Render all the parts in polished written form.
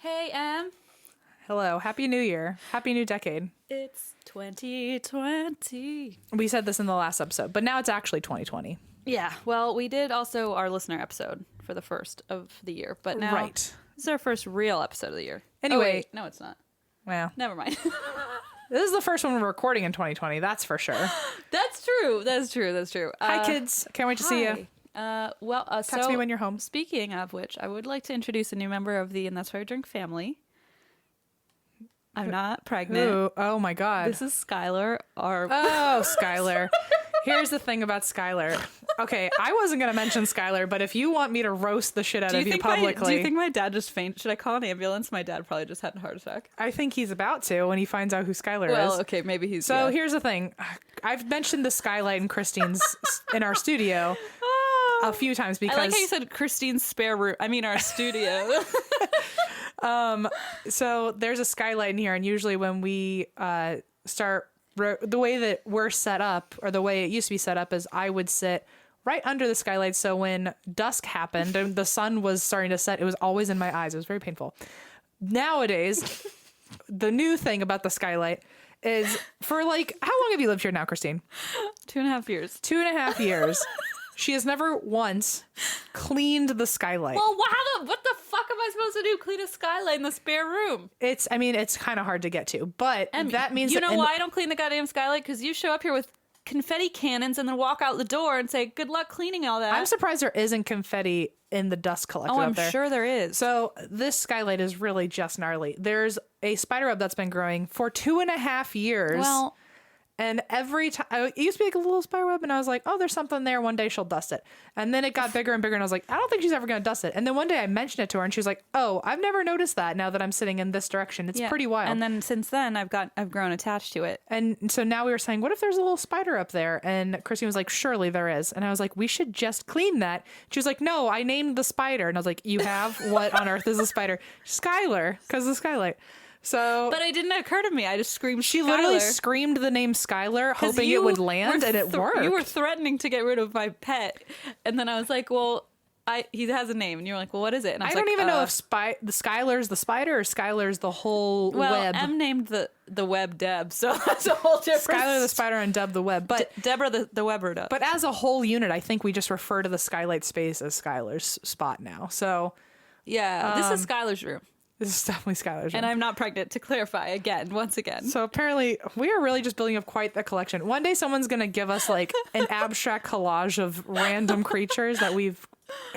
Hey, Em. Hello. Happy New Year. Happy new decade. It's 2020. We said this in the last episode, but now it's actually 2020. Yeah, well, we did also our listener episode for the first of the year, but now Right. this is our first real episode of the year. Anyway. Oh, wait, no, it's not. Well, Never mind. this is the first one we're recording in 2020. That's for sure. That's true. That's true. That's true. Hi, kids. Can't wait to see you. Text me when you're home. Speaking of which, I would like to introduce a new member of the And That's Why I Drink family. I'm not pregnant. Ooh, oh, my God. This is Skylar. Oh, Skylar. Here's the thing about Skylar. Okay, I wasn't going to mention Skylar, but if you want me to roast the shit out of you publicly... Do you think my dad just fainted? Should I call an ambulance? My dad probably just had a heart attack. I think he's about to when he finds out who Skylar is. Well, okay, maybe he's... So yeah. here's the thing. I've mentioned the skylight in Christine's in our studio a few times because... I like how you said Christine's spare room. I mean, our studio. So there's a skylight in here, and usually when we start... the way that we're set up, or the way it used to be set up, is I would sit right under the skylight. So when dusk happened and the sun was starting to set, it was always in my eyes. It was very painful. Nowadays, the new thing about the skylight is for like, how long have you lived here now, Christine? 2.5 years. 2.5 years. She has never once cleaned the skylight. Well, what the fuck am I supposed to do? Clean a skylight in the spare room? It's kind of hard to get to, but And that means you that know why I don't clean the goddamn skylight? Because you show up here with confetti cannons and then walk out the door and say, good luck cleaning all that. I'm surprised there isn't confetti in the dust collected Oh, up I'm there. sure there is. So this skylight is really just gnarly. There's a spider web that's been growing for 2.5 years. Well, and every time, it used to be like a little spider web, and I was like, oh, there's something there. One day she'll dust it. And then it got bigger and bigger, and I was like, I don't think she's ever going to dust it. And then one day I mentioned it to her, and she was like, oh, I've never noticed that now that I'm sitting in this direction. It's pretty wild. And then since then, I've grown attached to it. And so now we were saying, what if there's a little spider up there? And Christine was like, surely there is. And I was like, we should just clean that. She was like, no, I named the spider. And I was like, you have? What on earth is a spider? Skylar, because of the skylight. So, But it didn't occur to me. I just screamed she Skylar. literally screamed the name Skylar, hoping it would land, and it worked. You were threatening to get rid of my pet. And then I was like, well, he has a name. And you're like, well, what is it? And I don't even know if the Skylar's the spider or Skylar's the whole web. M named the web Deb, so that's a whole different... Skylar the spider and Deb the web. But Deborah the Webber does. But as a whole unit, I think we just refer to the skylight space as Skylar's spot now. So yeah, this is Skylar's room. This is definitely Skylar's room. And I'm not pregnant, to clarify once again. So apparently we are really just building up quite the collection. One day someone's going to give us like an abstract collage of random creatures that we've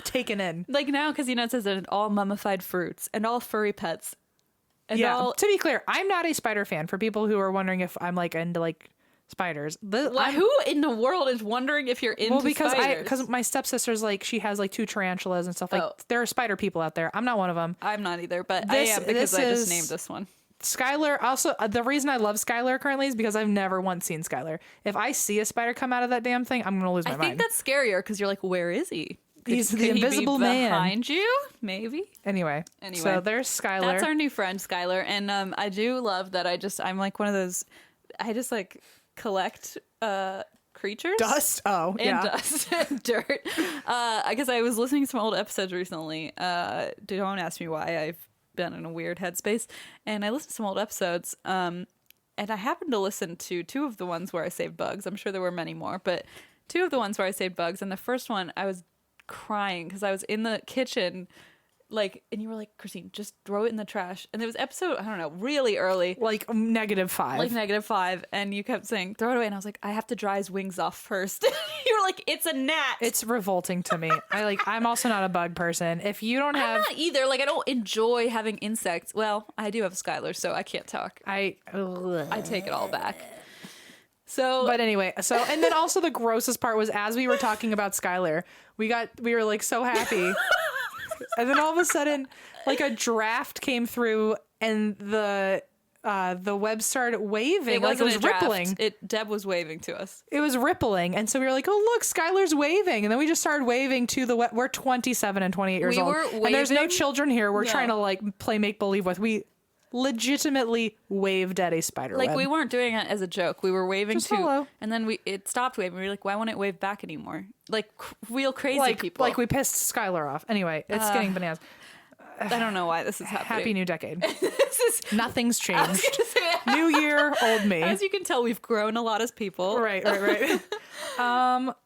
taken in. Like now, because it says that all mummified fruits and all furry pets. And to be clear, I'm not a spider fan, for people who are wondering if I'm like into like spiders. Who in the world is wondering if you're into spiders? Because my stepsister's like, she has like 2 tarantulas and stuff. Like there are spider people out there. I'm not one of them. I'm not either, but I am, because I just named this one. Skylar, also, the reason I love Skylar currently is because I've never once seen Skylar. If I see a spider come out of that damn thing, I'm going to lose my mind. I think that's scarier, because you're like, where is he? He's the invisible man. Behind you? Maybe? Anyway, so there's Skylar. That's our new friend, Skylar. And I do love that I'm like one of those, I just like collect creatures. Dust? Oh, and yeah. Dust and dirt. I guess I was listening to some old episodes recently. Don't ask me why. I've been in a weird headspace. And I listened to some old episodes. And I happened to listen to 2 of the ones where I saved bugs. I'm sure there were many more, but 2 of the ones where I saved bugs. And the first one, I was crying because I was in the kitchen, like, and you were like, Christine, just throw it in the trash. And there was episode, I don't know, really early, like -5, like -5, and you kept saying throw it away, and I was like, I have to dry his wings off first. You were like, it's a gnat. It's revolting to me. I'm also not a bug person. If you don't have... I'm not either. Like, I don't enjoy having insects. Well, I do have Skylar, so I can't talk. I take it all back. So, but anyway, and then also the grossest part was, as we were talking about Skylar, we were like so happy. And then all of a sudden, like a draft came through, and the web started waving. It was rippling. Deb was waving to us. It was rippling. And so we were like, oh, look, Skylar's waving. And then we just started waving to the web. We're 27 and 28 years old. And there's no children here. We're trying to like play make-believe with. We legitimately waved at a spider web. Like, we weren't doing it as a joke. We were waving just hello. And then it stopped waving. We were like, why won't it wave back anymore? Like real crazy people. Like we pissed Skylar off. Anyway, it's getting bananas. I don't know why this is happening. Happy new decade. This is Nothing's I was changed. gonna say, New year, old me. as you can tell, we've grown a lot as people. Right.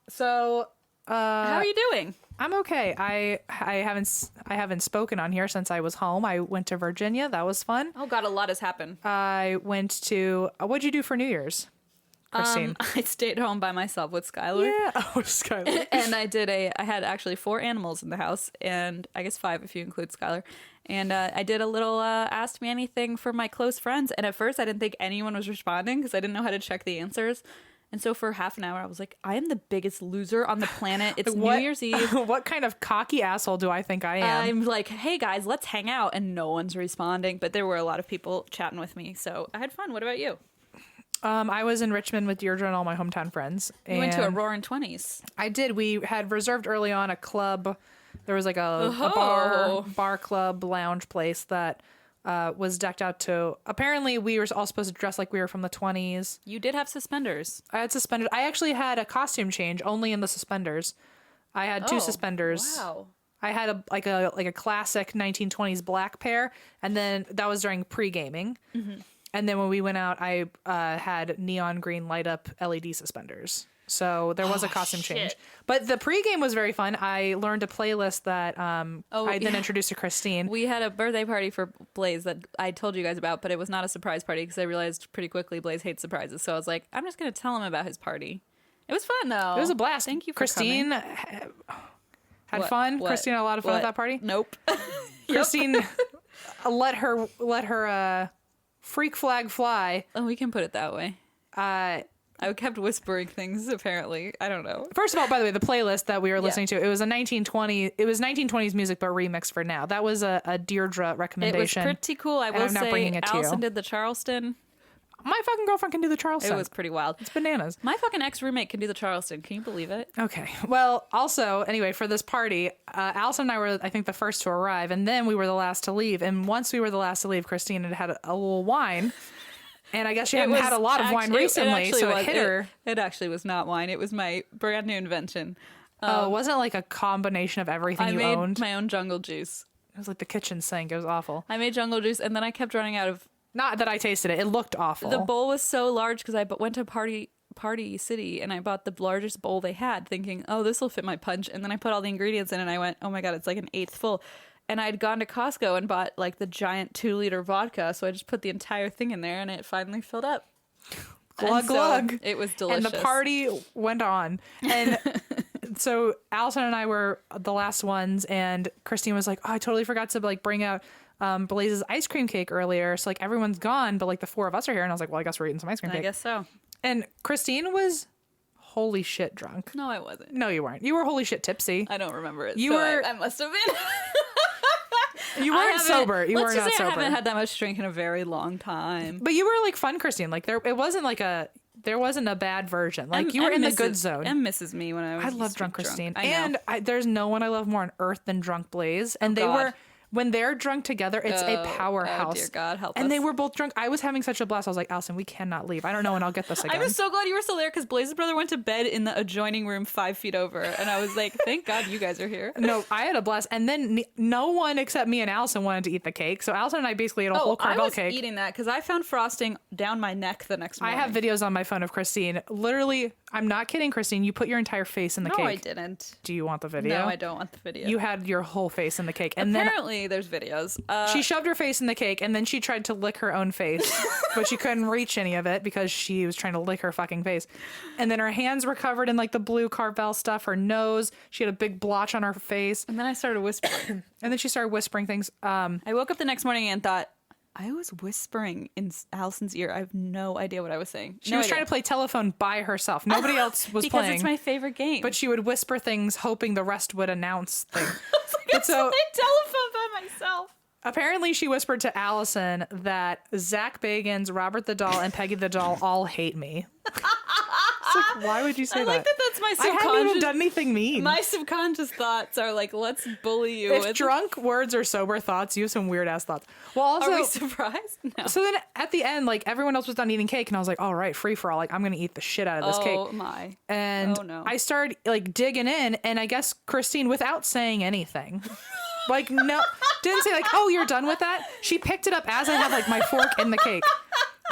So How are you doing? I'm okay. I haven't spoken on here since I was home. I went to Virginia. That was fun. Oh God, a lot has happened. I went to what'd you do for New Year's, Christine? I stayed home by myself with Skylar. Yeah. Oh, Skylar. And I had actually 4 animals in the house, and I guess 5 if you include Skylar. And I did a little Ask Me Anything for my close friends. And at first I didn't think anyone was responding because I didn't know how to check the answers. And so for half an hour, I was like, I am the biggest loser on the planet. It's New Year's Eve. What kind of cocky asshole do I think I am? I'm like, hey guys, let's hang out. And no one's responding. But there were a lot of people chatting with me. So I had fun. What about you? I was in Richmond with Deirdre and all my hometown friends. We went to a Roaring 20s. I did. We had reserved early on a club. There was like a Oh. bar club lounge place that was decked out to. Apparently, we were all supposed to dress like we were from the 20s. You did have suspenders. I had suspenders. I actually had a costume change only in the suspenders. I had 2 suspenders. Wow. I had a classic 1920s black pair, and then that was during pre-gaming. Mm-hmm. And then when we went out, I had neon green light up LED suspenders. So there was a costume change. But the pregame was very fun. I learned a playlist that I then introduced to Christine. We had a birthday party for Blaze that I told you guys about, but it was not a surprise party because I realized pretty quickly Blaze hates surprises. So I was like, I'm just going to tell him about his party. It was fun, though. It was a blast. Thank you for Christine coming. had fun. What? Christine had a lot of fun What? at that party. Nope. Christine let her freak flag fly. Oh, we can put it that way. I kept whispering things, apparently. I don't know. First of all, by the way, the playlist that we were listening to, it was 1920s music, but remixed for now. That was a Deirdre recommendation. It was pretty cool. I will I'm not bringing say it to Allison you. did the Charleston. My fucking girlfriend can do the Charleston. It was pretty wild. It's bananas. My fucking ex-roommate can do the Charleston. Can you believe it? Okay. Well, also, anyway, for this party, Allison and I were, I think, the first to arrive, and then we were the last to leave. And once we were the last to leave, Christine had a little wine. And I guess she hadn't had a lot of wine recently, so it hit her. It actually was not wine. It was my brand new invention. Oh, wasn't it like a combination of everything I you made owned? my own jungle juice. It was like the kitchen sink. It was awful. I made jungle juice, and then I kept running out of... Not that I tasted it. It looked awful. The bowl was so large because I went to Party City, and I bought the largest bowl they had, thinking, oh, this will fit my punch. And then I put all the ingredients in, and I went, oh my God, it's like an 1/8 full. And I'd gone to Costco and bought like the giant 2-liter vodka, so I just put the entire thing in there, and it finally filled up. Glug, glug. It was delicious. And the party went on. And so Allison and I were the last ones, and Christine was like, oh, I totally forgot to like bring out Blaze's ice cream cake earlier. So like everyone's gone, but like the 4 of us are here. And I was like, well, I guess we're eating some ice cream cake. I guess so. And Christine was holy shit drunk. No, I wasn't. No, you weren't. You were holy shit tipsy. I don't remember it. You so were- I must have been. You weren't sober. You were let's just not say sober. I haven't had that much drink in a very long time. But you were like fun, Christine. Like there wasn't a bad version. Like you were in the good zone. Em misses me when I was. I love drunk Christine. I know. And there's no one I love more on earth than drunk Blaze. And they God. were, when they're drunk together, it's a powerhouse. Oh dear God, help and us. they were both drunk. I was having such a blast. I was like, Allison, we cannot leave. I don't know when I'll get this again. I was so glad you were still there because Blaze's brother went to bed in the adjoining room 5 feet over, and I was like, thank God you guys are here. No, I had a blast. And then no one except me and Allison wanted to eat the cake. So Allison and I basically ate a whole I Carvel was cake. eating that because I found frosting down my neck the next morning. I have videos on my phone of Christine. Literally, I'm not kidding, Christine. You put your entire face in the cake. No, I didn't. Do you want the video? No, I don't want the video. You had your whole face in the cake. And Apparently, there's videos. she shoved her face in the cake, and then she tried to lick her own face, but she couldn't reach any of it because she was trying to lick her fucking face. And then her hands were covered in like the blue Carvel stuff. Her nose, she had a big blotch on her face. And then I started whispering. And then she started whispering things. I woke up the next morning and thought, I was whispering in Allison's ear. I have no idea what I was saying. She was trying to play telephone by herself. Nobody else was because playing. it's my favorite game. But she would whisper things, hoping the rest would announce things. It's so telephone by myself. Apparently, she whispered to Allison that Zach Bagans, Robert the Doll, and Peggy the Doll all hate me. It's like, why would you say I that? like that that's my I subconscious. haven't even done anything mean. My subconscious thoughts are like, let's bully you. If with... drunk words or sober thoughts, you have some weird ass thoughts. Well, also, Are we surprised? No. so then at the end, like everyone else was done eating cake, and I was like, all right, free for all. Like I'm gonna eat the shit out of this cake. Oh my. And Oh, no. I started like digging in, and I guess Christine, without saying anything, Like, no, didn't say like, oh, you're done with that. She picked it up as I had like my fork in the cake.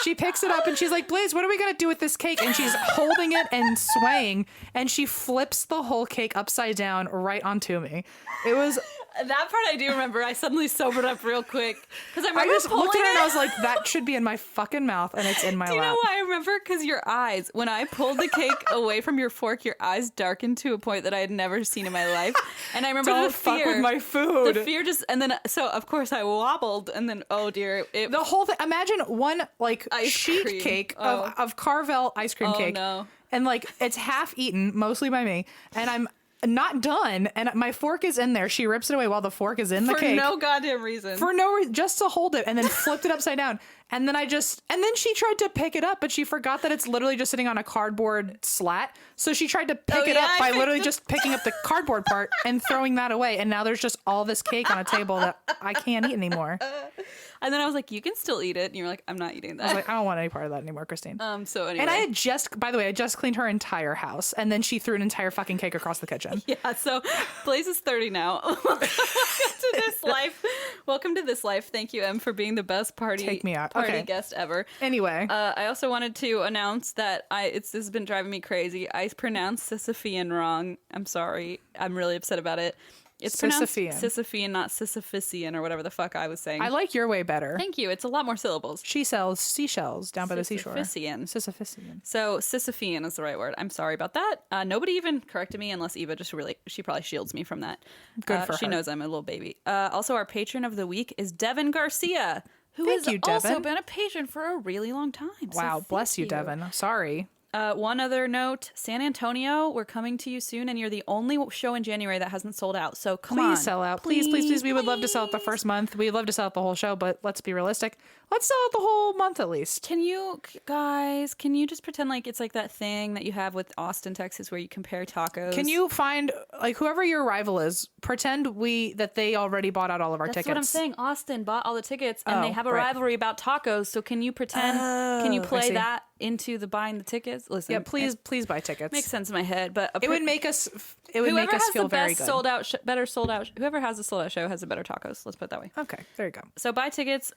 She picks it up and she's like, Blaze, what are we going to do with this cake? And she's holding it and swaying, and she flips the whole cake upside down right onto me. It was... That part I do remember. I suddenly sobered up real quick because I just looked at her and I was like, like, that should be in my fucking mouth, and it's in my lap. do you know why I remember? Because your eyes, when I pulled the cake away from your fork, your eyes darkened to a point that I had never seen in my life. And I remember Don't the fear. fuck with my food. The fear just, and then, so of course I wobbled, and then, oh dear. The whole thing, imagine one like Ice sheet cream. cake of Carvel ice cream cake. No. And like it's half eaten, mostly by me, and I'm not done, and my fork is in there. She rips it away while the fork is in the cake. For no goddamn reason. For no reason, just to hold it, and then flipped it upside down. And then then she tried to pick it up, but she forgot that it's literally just sitting on a cardboard slat. So she tried to pick it up by literally just picking up the cardboard part and throwing that away. And now there's just all this cake on a table that I can't eat anymore. And then I was like, you can still eat it. And you were like, I'm not eating that. I was like, I don't want any part of that anymore, Christine. So anyway. And I had by the way, I just cleaned her entire house, and then she threw an entire fucking cake across the kitchen. Yeah, so Blaze is 30 now. Welcome to this life. Welcome to this life. Thank you, Em, for being the best party guest ever. Anyway, I also wanted to announce that this has been driving me crazy. I pronounced Sisyphean wrong. I'm sorry. I'm really upset about it. It's pronounced Sisyphean, not Sisyphician or whatever the fuck I was saying. I like your way better. Thank you. It's a lot more syllables. She sells seashells down by the seashore. Sisyphean. So Sisyphean is the right word. I'm sorry about that. Nobody even corrected me unless Eva she probably shields me from that. Good for her. She knows I'm a little baby. Also, our patron of the week is Devin Garcia, who has you, Devin. also been a patron for a really long time. Wow, so bless you, Devin. Sorry. One other note, San Antonio, we're coming to you soon, and you're the only show in January that hasn't sold out. So come on. Please sell out. Please. We would love to sell out the first month. We'd love to sell out the whole show, but let's be realistic. Let's sell out the whole month at least. Can you just pretend like it's like that thing that you have with Austin, Texas, where you compare tacos? Can you find, like, whoever your rival is, pretend that they already bought out all of our tickets? That's what I'm saying. Austin bought all the tickets, and they have a rivalry about tacos. So can you pretend, can you play that into the buying the tickets? Listen, yeah, please buy tickets. Makes sense in my head, but it would make us feel very good. Better sold out. Whoever has a sold out show has the better tacos. Let's put it that way. Okay, there you go. So buy tickets.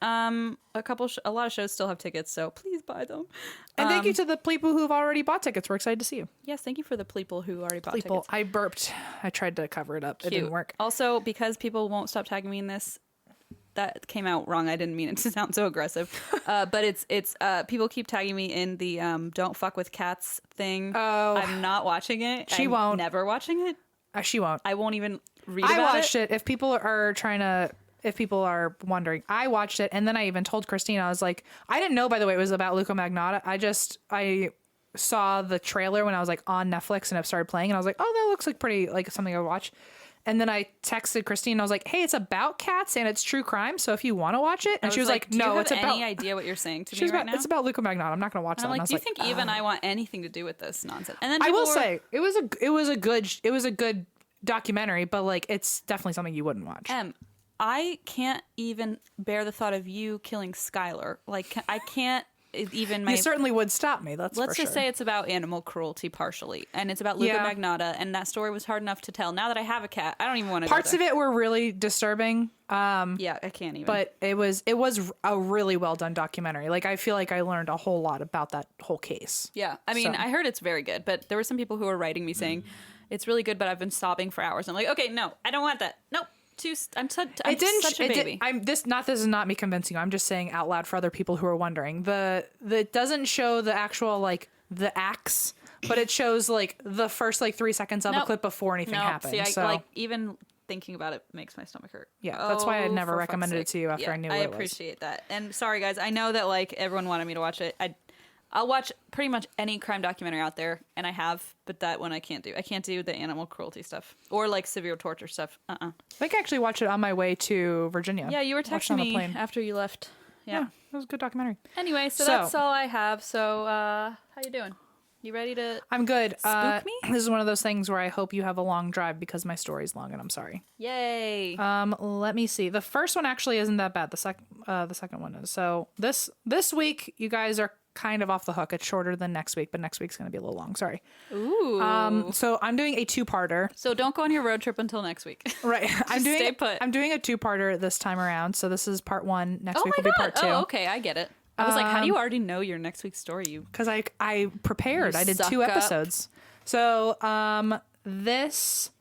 A lot of shows still have tickets, so please buy them. And thank you to the people who've already bought tickets. We're excited to see you. Yes, thank you for the people who already bought tickets. I burped. I tried to cover it up. Cute. It didn't work. Also, because people won't stop tagging me in this. That came out wrong. I didn't mean it to sound so aggressive. But it's people keep tagging me in the don't fuck with cats thing. Oh. I'm not watching it. She won't. Never watching it. She won't. I won't even read about it. I watched it. If people are wondering, I watched it, and then I even told Christine, I was like, I didn't know, by the way, it was about Luca Magnotta. I saw the trailer when I was like on Netflix and it started playing, and I was like, oh, that looks like pretty like something I would watch. And then I texted Christine, and I was like, hey, it's about cats and it's true crime, so if you want to watch it. And she was like, no, it's about... Do you have any idea what you're saying to me right now? It's about Luca Magnotta. I'm not going to watch that. I'm like, do you think Eva and I want anything to do with this nonsense? And then I will say, it was a good documentary, but like, it's definitely something you wouldn't watch. I can't even bear the thought of you killing Skylar. Like, I can't even... You certainly would stop me, Let's just say it's about animal cruelty partially, and it's about Luca Magnotta, and that story was hard enough to tell. Now that I have a cat, I don't even want to Parts of it were really disturbing. Yeah, I can't even. But it was a really well done documentary. Like, I feel like I learned a whole lot about that whole case. Yeah, I mean, I heard it's very good, but there were some people who were writing me saying, it's really good, but I've been sobbing for hours. I'm like, okay, no, I don't want that. Nope. I'm such a baby. This is not me convincing you. I'm just saying out loud for other people who are wondering. It doesn't show the actual like the acts, but it shows like the first like 3 seconds of a clip before anything happens. See, like even thinking about it makes my stomach hurt. Yeah, that's why I never recommended it to you after I knew what it was. I appreciate that. And sorry guys, I know that like everyone wanted me to watch it. I'll watch pretty much any crime documentary out there, and I have, but that one I can't do. I can't do the animal cruelty stuff or like severe torture stuff. I think I actually watched it on my way to Virginia. Yeah, you were texting me after you left. Yeah, it was a good documentary. Anyway, so that's all I have. So how you doing? You ready to I'm good. Spook me? This is one of those things where I hope you have a long drive because my story's long and I'm sorry. Yay. Let me see. The first one actually isn't that bad. The second one is. So this week you guys are kind of off the hook. It's shorter than next week, but next week's going to be a little long. Sorry. Ooh. So I'm doing a 2-parter. So don't go on your road trip until next week. Right. Stay put. I'm doing a 2-parter this time around. So this is part 1. Next week will be part 2. Oh, okay. I get it. I was like, how do you already know your next week's story? Because I prepared. I did 2 episodes. So this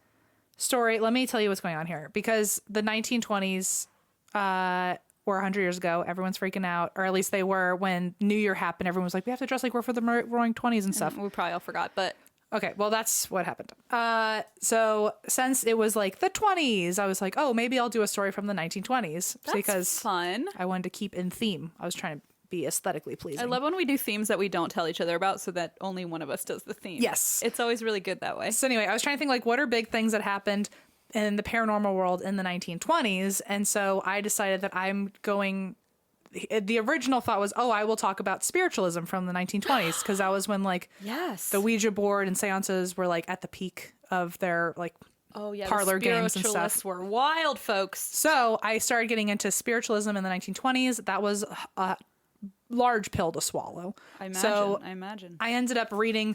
story, let me tell you what's going on here. Because the 1920s or 100 years ago, everyone's freaking out, or at least they were when New Year happened. Everyone was like, we have to dress like we're for the Roaring 20s and stuff. We probably all forgot, but... Okay, well, that's what happened. So since it was like the 20s, I was like, oh, maybe I'll do a story from the 1920s. That's because fun. I wanted to keep in theme. I was trying to be aesthetically pleasing. I love when we do themes that we don't tell each other about so that only one of us does the theme. Yes. It's always really good that way. So anyway, I was trying to think like what are big things that happened in the paranormal world in the 1920s. And so I decided that I'm going... The original thought was, oh, I will talk about spiritualism from the 1920s because that was when like the Ouija board and seances were like at the peak of their like parlor games and stuff. Spiritualists were wild, folks. So I started getting into spiritualism in the 1920s. That was a large pill to swallow. I imagine. I ended up reading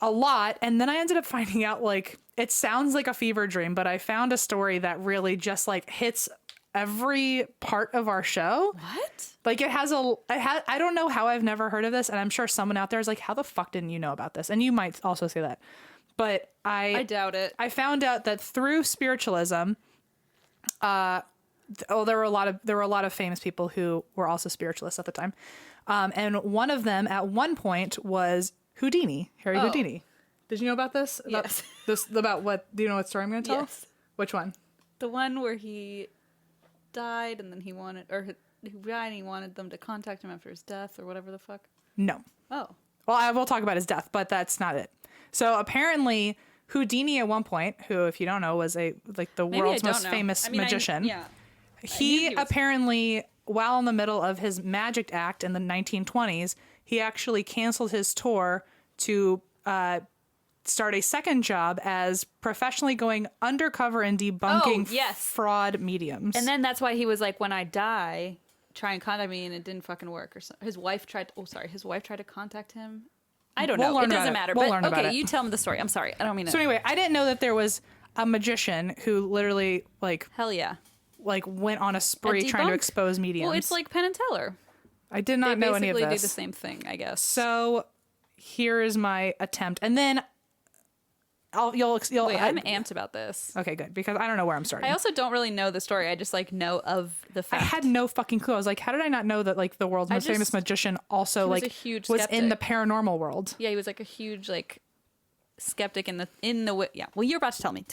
a lot, and then I ended up finding out like it sounds like a fever dream, but I found a story that really just like hits every part of our show. What? Like I don't know how I've never heard of this, and I'm sure someone out there is like, how the fuck didn't you know about this? And you might also say that. But I doubt it. I found out that through spiritualism, there were a lot of famous people who were also spiritualists at the time. And one of them at one point was Houdini, Harry Houdini. Did you know about this? Yes. About what? Do you know what story I'm going to tell? Yes. Which one? The one where he died and then he wanted them to contact him after his death or whatever the fuck. No. Oh. Well, I will talk about his death, but that's not it. So apparently Houdini at one point, who, if you don't know, was the world's most famous magician. He apparently, while in the middle of his magic act in the 1920s, he actually canceled his tour to start a second job as professionally going undercover and debunking fraud mediums. And then that's why he was like, when I die, try and contact me, and it didn't fucking work. Or his wife tried to contact him. I don't know. It doesn't matter. But okay, you tell me the story. I'm sorry. I don't mean to. So anyway, I didn't know that there was a magician who literally hell yeah, went on a spree trying to expose mediums. Well, it's like Penn and Teller. I did not know any of this. They basically do the same thing, I guess. So here is my attempt, and then you'll wait. I'm amped about this. Okay, good, because I don't know where I'm starting. I also don't really know the story. I just know of the fact. I had no fucking clue. I was like, how did I not know that the world's most famous magician also was in the paranormal world? Yeah, he was like a huge skeptic in the yeah. Well, you're about to tell me.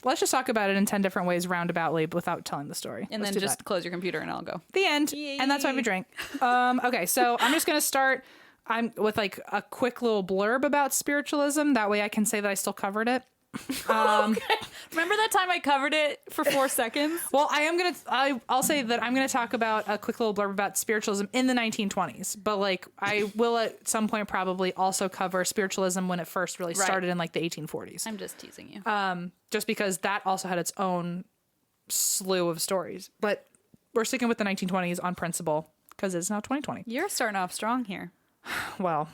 Let's just talk about it in 10 different ways roundaboutly without telling the story. And then just close your computer and I'll go. The end. Yay. And that's why we drank. Okay, so I'm just gonna start. I'm with a quick little blurb about spiritualism. That way I can say that I still covered it. Okay. Remember that time I covered it for 4 seconds? Well, I'll say that I'm going to talk about a quick little blurb about spiritualism in the 1920s. But I will at some point probably also cover spiritualism when it first really started in the 1840s. I'm just teasing you. Just because that also had its own slew of stories. But we're sticking with the 1920s on principle because it's now 2020. You're starting off strong here. Well,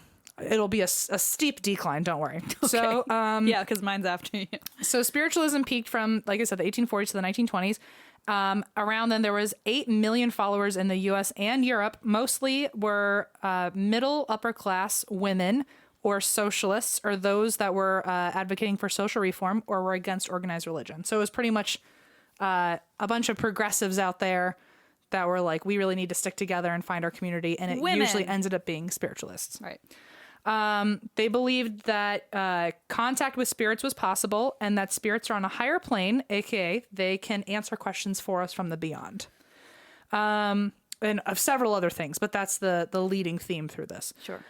it'll be a steep decline, don't worry. Okay. So yeah, because mine's after you. So spiritualism peaked from, like I said, the 1840s to the 1920s. Around then there was 8 million followers in the US and Europe. Mostly were middle upper class women or socialists, or those that were advocating for social reform or were against organized religion. So it was pretty much a bunch of progressives out there that were like, we really need to stick together and find our community. And it usually ended up being spiritualists. Right. They believed that contact with spirits was possible and that spirits are on a higher plane, aka they can answer questions for us from the beyond. And of several other things, but that's the leading theme through this. Sure.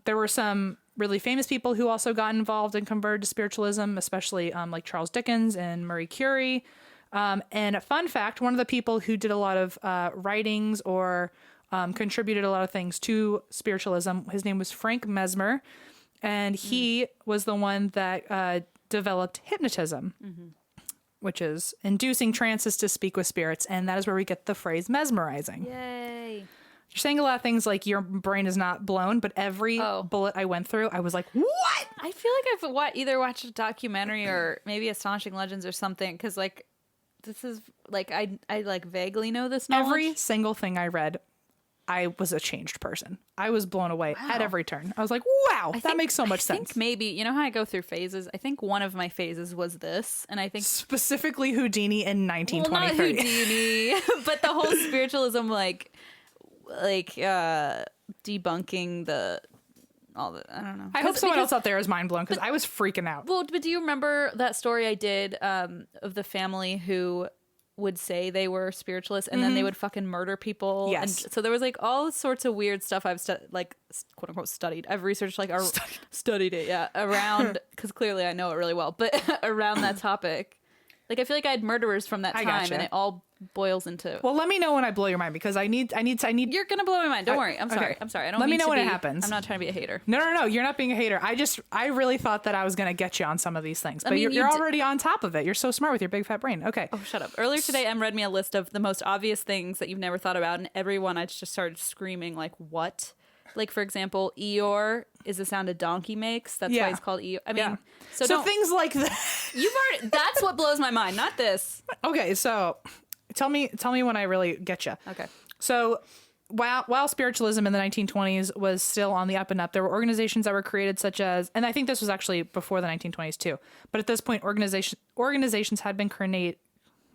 There were some really famous people who also got involved and converted to spiritualism, especially like Charles Dickens and Marie Curie. And a fun fact, one of the people who did a lot of writings or contributed a lot of things to spiritualism, his name was Frank Mesmer, and he was the one that developed hypnotism, which is inducing trances to speak with spirits, and that is where we get the phrase mesmerizing. Yay. You're saying a lot of things like your brain is not blown, but every bullet I went through, I was like, what? I feel like I've either watched a documentary or maybe Astonishing Legends or something, because like this is like I like vaguely know this knowledge. Every single thing I read, I was a changed person. I was blown away at every turn. I was like, wow, that makes so much sense. I think maybe, you know how I go through phases? I think one of my phases was this, and I think specifically Houdini in 1923. Well, not Houdini, but the whole spiritualism, like debunking all the, I don't know. I hope someone else out there is mind blown, because I was freaking out. Well, but do you remember that story I did of the family who would say they were spiritualists and then they would fucking murder people? Yes. And so there was like all sorts of weird stuff I've like quote unquote studied. I've researched like studied it, yeah, around, because clearly I know it really well, but around that topic. Like I feel like I had murderers from that time, gotcha. and it all boils into. Well, let me know when I blow your mind, because I need. You're gonna blow my mind. Don't worry. I'm sorry. Okay. I'm sorry. I don't. Let me mean know to when be, it happens. I'm not trying to be a hater. No. You're not being a hater. I really thought that I was gonna get you on some of these things, but mean, you're already on top of it. You're so smart with your big fat brain. Okay. Oh, shut up. Earlier today, Em read me a list of the most obvious things that you've never thought about, and everyone I just started screaming like, "What?" Like, for example, Eeyore is the sound a donkey makes. That's why it's called Eeyore. I mean, so things like that. You've already. That's what blows my mind, not this. Okay, so tell me when I really get you. Okay. So while spiritualism in the 1920s was still on the up and up, there were organizations that were created, such as, and I think this was actually before the 1920s too, but at this point, organizations had been created.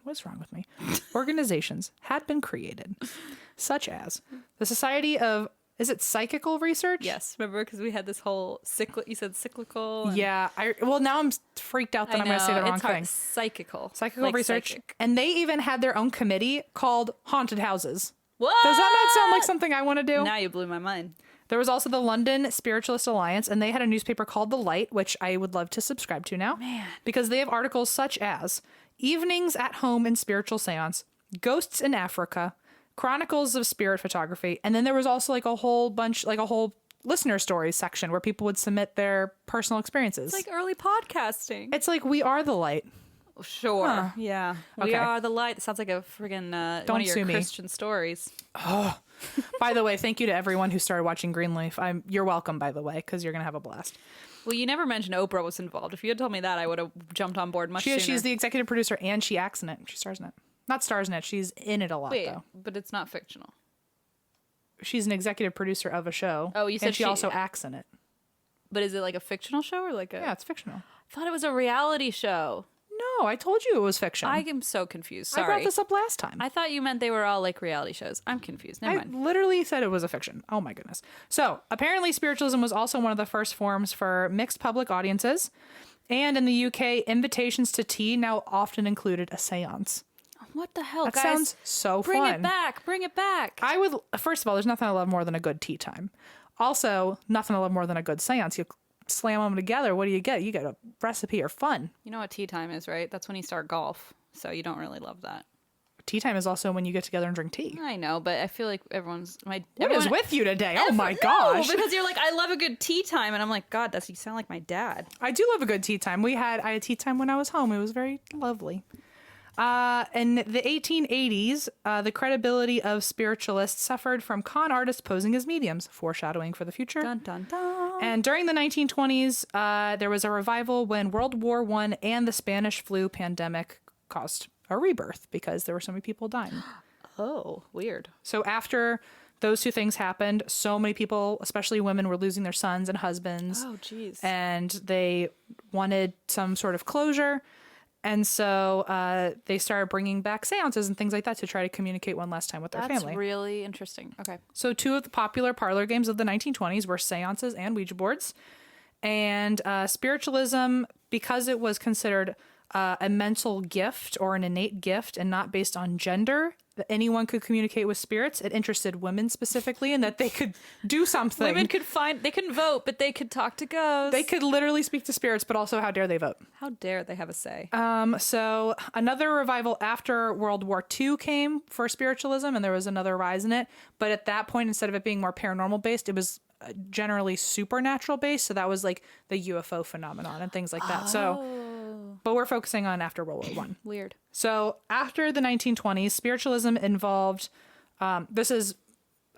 What's wrong with me? Organizations had been created, such as the Society of. Is it Psychical Research? Yes. Remember, because we had this whole you said cyclical. And Yeah. Well, now I'm freaked out that I'm going to say the wrong thing. Psychical. Psychical like Research. psychic. And they even had their own committee called Haunted Houses. What? Does that not sound like something I want to do? Now you blew my mind. There was also the London Spiritualist Alliance, and they had a newspaper called The Light, which I would love to subscribe to now. Man. Because they have articles such as Evenings at Home in Spiritual Seance, Ghosts in Africa, Chronicles of Spirit Photography, and then there was also like a whole listener stories section where people would submit their personal experiences. It's like early podcasting. It's like We Are the Light. Sure. Huh. Yeah. Okay. We Are the Light. It sounds like a friggin' one of your Christian stories. Oh. By the way, thank you to everyone who started watching Greenleaf. You're welcome, by the way, because you're going to have a blast. Well, you never mentioned Oprah was involved. If you had told me that, I would have jumped on board much sooner. She's the executive producer, and she acts in it. She stars in it. Not stars in it. She's in it a lot, though. But it's not fictional. She's an executive producer of a show. Oh, you said and she also acts in it. But is it like a fictional show or like a... Yeah, it's fictional. I thought it was a reality show. No, I told you it was fiction. I am so confused. Sorry. I brought this up last time. I thought you meant they were all like reality shows. I'm confused. Never mind. I literally said it was a fiction. Oh my goodness. So apparently spiritualism was also one of the first forms for mixed public audiences. And in the UK, invitations to tea now often included a seance. What the hell, that guys? Sounds so Bring fun. it back. Bring it back. I would, first of all, there's nothing I love more than a good tea time. Also, nothing I love more than a good seance. You slam them together. What do you get? You get a recipe or fun. You know what tea time is, right? That's when you start golf. So you don't really love that. Tea time is also when you get together and drink tea. I know, but I feel like everyone is with you today? Oh my gosh. No, because you're like, I love a good tea time. And I'm like, God, you sound like my dad. I do love a good tea time. I had tea time when I was home. It was very lovely. In the 1880s, the credibility of spiritualists suffered from con artists posing as mediums, foreshadowing for the future. Dun, dun, dun. And during the 1920s, there was a revival when World War I and the Spanish flu pandemic caused a rebirth because there were so many people dying. Oh, weird. So after those two things happened, so many people, especially women, were losing their sons and husbands. Oh, jeez. And they wanted some sort of closure. And so they started bringing back seances and things like that to try to communicate one last time with their family. That's really interesting. Okay. So two of the popular parlor games of the 1920s were seances and Ouija boards. And spiritualism, because it was considered a mental gift or an innate gift and not based on gender, that anyone could communicate with spirits. It interested women specifically in that they could do something. Women they couldn't vote, but they could talk to ghosts. They could literally speak to spirits, but also how dare they vote? How dare they have a say? So another revival after World War II came for spiritualism, and there was another rise in it. But at that point, instead of it being more paranormal based, it was generally supernatural based. So that was like the UFO phenomenon and things like that. Oh. So, but we're focusing on after World War I. Weird. So after the 1920s, spiritualism involved, this is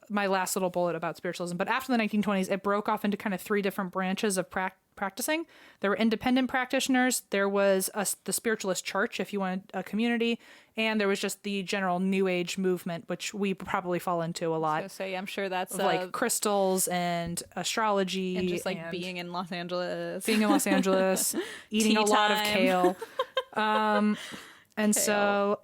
my last little bullet about spiritualism. But after the 1920s, it broke off into kind of three different branches of practicing. There were independent practitioners. There was the spiritualist church, if you wanted a community. And there was just the general New Age movement, which we probably fall into a lot. I was gonna say, I'm sure that's like crystals and astrology. and just like being in Los Angeles. Being in Los Angeles, eating a lot of kale. So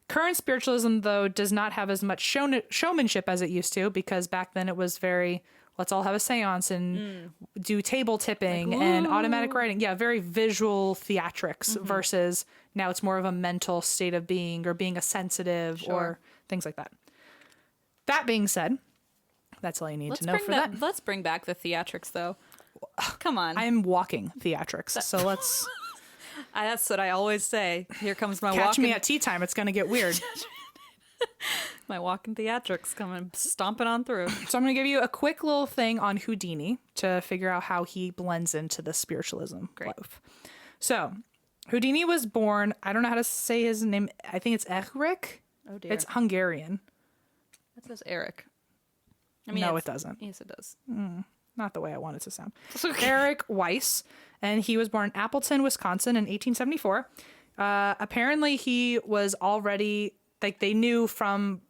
current spiritualism, though, does not have as much showmanship as it used to, because back then it was very, let's all have a seance and do table tipping and automatic writing. Yeah, very visual theatrics versus now it's more of a mental state of being or being a sensitive or things like that. That being said, that's all you need to know for that. Let's bring back the theatrics, though. Come on. I'm walking theatrics, so let's... That's what I always say. Here comes my Catch me at tea time. It's going to get weird. My walking theatrics coming stomping on through. So I'm going to give you a quick little thing on Houdini to figure out how he blends into the spiritualism life. So Houdini was born, I don't know how to say his name. I think it's Eric. Oh dear. It's Hungarian. That says Eric. I mean, no, it doesn't. Yes, it does. Not the way I want it to sound. Eric Weiss, and he was born in Appleton, Wisconsin in 1874. Apparently he was already, like, they knew from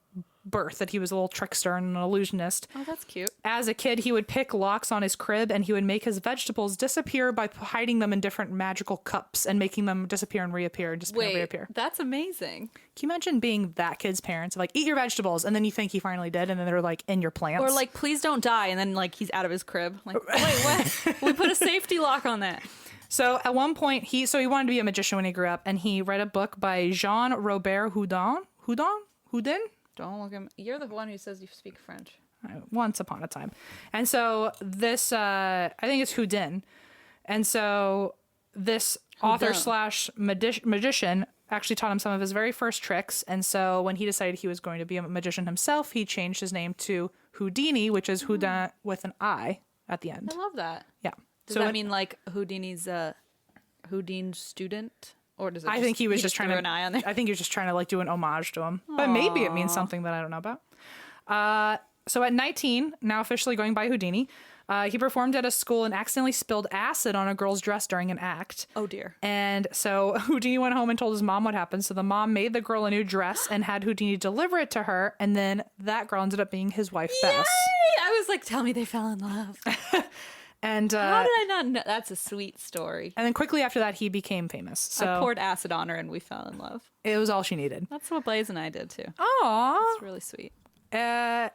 birth that he was a little trickster and an illusionist. Oh, that's cute. As a kid, he would pick locks on his crib and he would make his vegetables disappear by hiding them in different magical cups and making them disappear and reappear and disappear and reappear. That's amazing. Can you imagine being that kid's parents? Like, eat your vegetables, and then you think he finally did, and then they're like in your plants. Or like, please don't die, and then like he's out of his crib. Like, wait, what? We put a safety lock on that. So at one point, he wanted to be a magician when he grew up, and he read a book by Jean Robert Houdin. Don't look at me. You're the one who says you speak French. Once upon a time. And so this, I think it's Houdin. And so this author / magician actually taught him some of his very first tricks. And so when he decided he was going to be a magician himself, he changed his name to Houdini, which is Houdin with an I at the end. I love that. Yeah. Does that mean like Houdini's Houdin's student? Or does it I think he was just trying to an eye on there? I think he was just trying to like do an homage to him. But maybe it means something that I don't know about. So at 19, now officially going by Houdini, he performed at a school and accidentally spilled acid on a girl's dress during an act. Oh dear. And so Houdini went home and told his mom what happened. So the mom made the girl a new dress and had Houdini deliver it to her. And then that girl ended up being his wife, Bess. I was like, tell me they fell in love. And how did I not know? That's a sweet story. And then quickly after that, he became famous. So I poured acid on her and we fell in love. It was all she needed. That's what Blaze and I did too. Aww. It's really sweet. It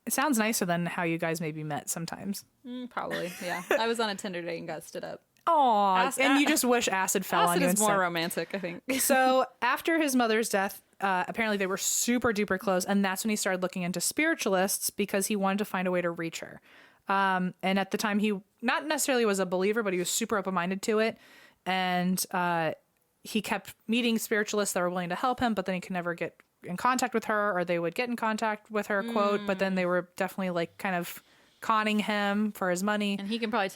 sounds nicer than how you guys maybe met sometimes. Probably, yeah. I was on a Tinder date and got stood up. Aww. And you just wish acid fell on you. Acid is more romantic, I think. So after his mother's death, apparently they were super duper close. And that's when he started looking into spiritualists because he wanted to find a way to reach her. And at the time, he not necessarily was a believer, but he was super open-minded to it. And he kept meeting spiritualists that were willing to help him, but then he could never get in contact with her, or they would get in contact with her, quote, but then they were definitely like kind of conning him for his money. And he can probably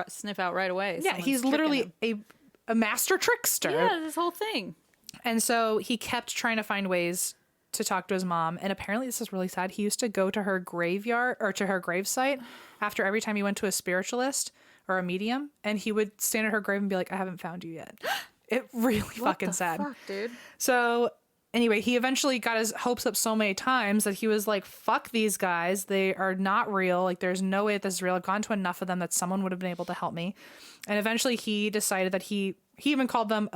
sniff out right away. Yeah, he's literally a master trickster. Yeah, this whole thing. And so he kept trying to find ways to talk to his mom, and apparently this is really sad. He used to go to her graveyard or to her gravesite after every time he went to a spiritualist or a medium, and he would stand at her grave and be like, I haven't found you yet. It really fucking sad. Fuck, dude. So anyway, he eventually got his hopes up so many times that he was like, fuck these guys, they are not real, like there's no way that this is real. I've gone to enough of them that someone would have been able to help me. And eventually he decided that he even called them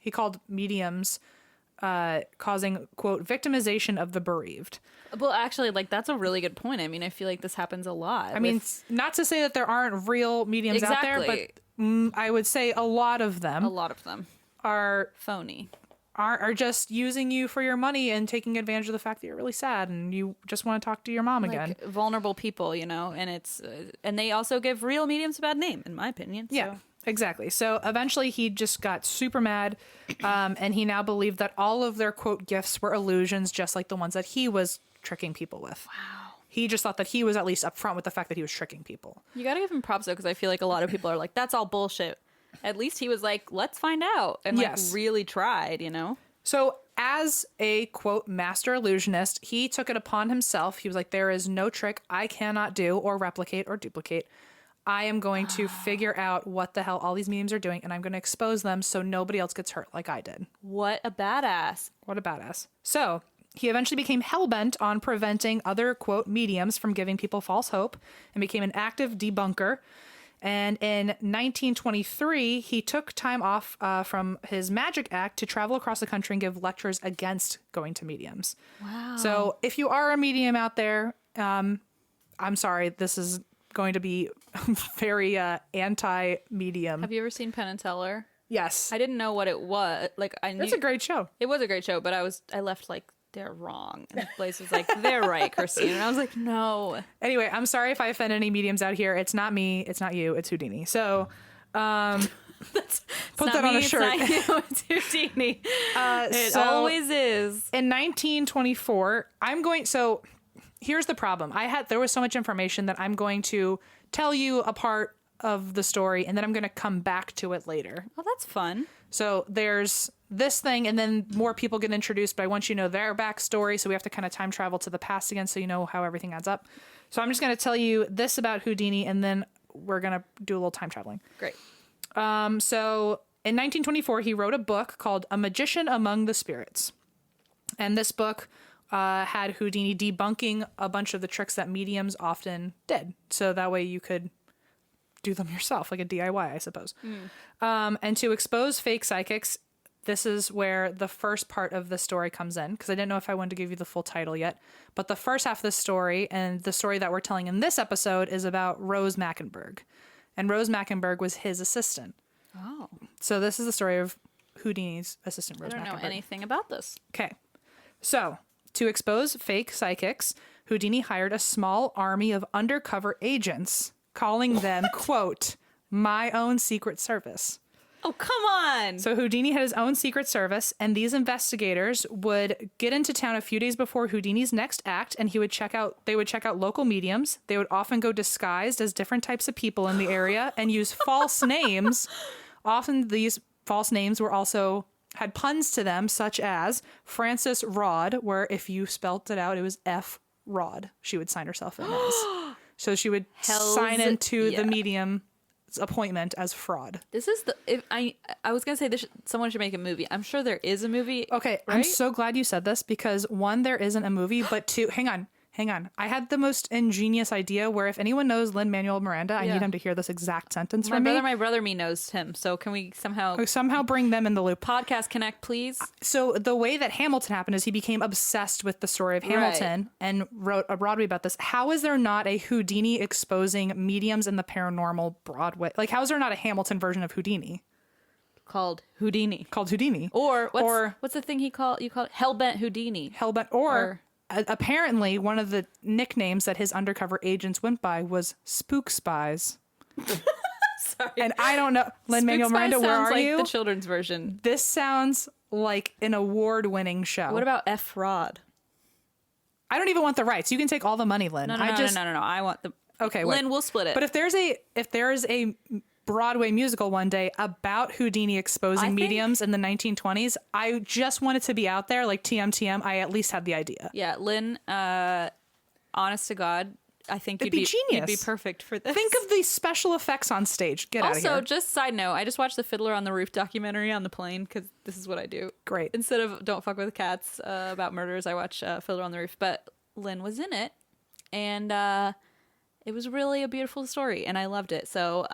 he called mediums causing, quote, victimization of the bereaved. Well, actually, like, that's a really good point. I mean, I feel like this happens a lot. I mean, not to say that there aren't real mediums out there, but I would say a lot of them are phony. Are just using you for your money and taking advantage of the fact that you're really sad and you just want to talk to your mom again. Vulnerable people, you know, and it's and they also give real mediums a bad name, in my opinion. So. Yeah. Exactly. So eventually he just got super mad, and he now believed that all of their, quote, gifts were illusions, just like the ones that he was tricking people with. Wow. He just thought that he was at least upfront with the fact that he was tricking people. You got to give him props, though, because I feel like a lot of people are like, that's all bullshit. At least he was like, let's find out, and like really tried, you know? So as a, quote, master illusionist, he took it upon himself. He was like, there is no trick I cannot do or replicate or duplicate. I am going to figure out what the hell all these mediums are doing, and I'm going to expose them so nobody else gets hurt like I did. What a badass. What a badass. So he eventually became hell-bent on preventing other, quote, mediums from giving people false hope and became an active debunker. And in 1923, he took time off from his magic act to travel across the country and give lectures against going to mediums. Wow. So if you are a medium out there, I'm sorry, this is going to be very anti-medium. Have you ever seen Penn and Teller? Yes. I didn't know what it was. Like, I knew It's a great show. it was a great show, but I left like, they're wrong. And Blaze was like, they're right, Christine. And I was like, no. Anyway, I'm sorry if I offend any mediums out here. It's not me. It's not you. It's Houdini. So put that on a shirt. It's not you, it's Houdini. It always is. In 1924, so here's the problem. There was so much information that I'm going to tell you a part of the story, and then I'm going to come back to it later. Oh, that's fun. So there's this thing, and then more people get introduced, but I want you to know their backstory, so we have to kind of time travel to the past again so you know how everything adds up. So I'm just going to tell you this about Houdini, and then we're going to do a little time traveling. Great. So in 1924, he wrote a book called A Magician Among the Spirits. And this book had Houdini debunking a bunch of the tricks that mediums often did. So that way you could do them yourself, like a DIY, I suppose. And to expose fake psychics, this is where the first part of the story comes in, because I didn't know if I wanted to give you the full title yet. But the first half of the story, and the story that we're telling in this episode, is about Rose Mackenberg. And Rose Mackenberg was his assistant. Oh. So this is the story of Houdini's assistant, Rose Mackenberg. I don't know anything about this. Okay. So, to expose fake psychics, Houdini hired a small army of undercover agents, calling them, quote, my own secret service. Oh, come on. So Houdini had his own secret service, and these investigators would get into town a few days before Houdini's next act, and they would check out local mediums. They would often go disguised as different types of people in the area and use false names. Often these false names had puns to them, such as Frances Rod, where if you spelt it out, it was F Rod. She would sign herself in as. So she would sign into the medium appointment as fraud. This is I was gonna say someone should make a movie. I'm sure there is a movie. Okay, right? I'm so glad you said this, because one, there isn't a movie, but two, hang on. I had the most ingenious idea where if anyone knows Lin-Manuel Miranda, I need him to hear this exact sentence from me. My brother knows him. So can we somehow bring them in the loop? Podcast Connect, please. So the way that Hamilton happened is he became obsessed with the story of Hamilton and wrote a Broadway about this. How is there not a Houdini exposing mediums in the paranormal Broadway? Like, how is there not a Hamilton version of Houdini? Called Houdini. Or what's the thing you call it? Hellbent Houdini. Or apparently, one of the nicknames that his undercover agents went by was Spook Spies. Sorry. And I don't know. Lin-Manuel Miranda, where are you? The children's version. This sounds like an award-winning show. What about F. Rod? I don't even want the rights. You can take all the money, Lynn. No. I want the... Okay, Lynn, we'll split it. But if there is a Broadway musical one day about Houdini exposing mediums in the 1920s, I just want it to be out there, like TM. I at least had the idea. Yeah, Lynn, honest to God, I think it'd be genius. You'd be perfect for this. Think of the special effects on stage. Get out of here. Also, just side note, I just watched the Fiddler on the Roof documentary on the plane, because this is what I do. Great. Instead of Don't Fuck with Cats about murders, I watch Fiddler on the Roof. But Lynn was in it, and it was really a beautiful story, and I loved it. So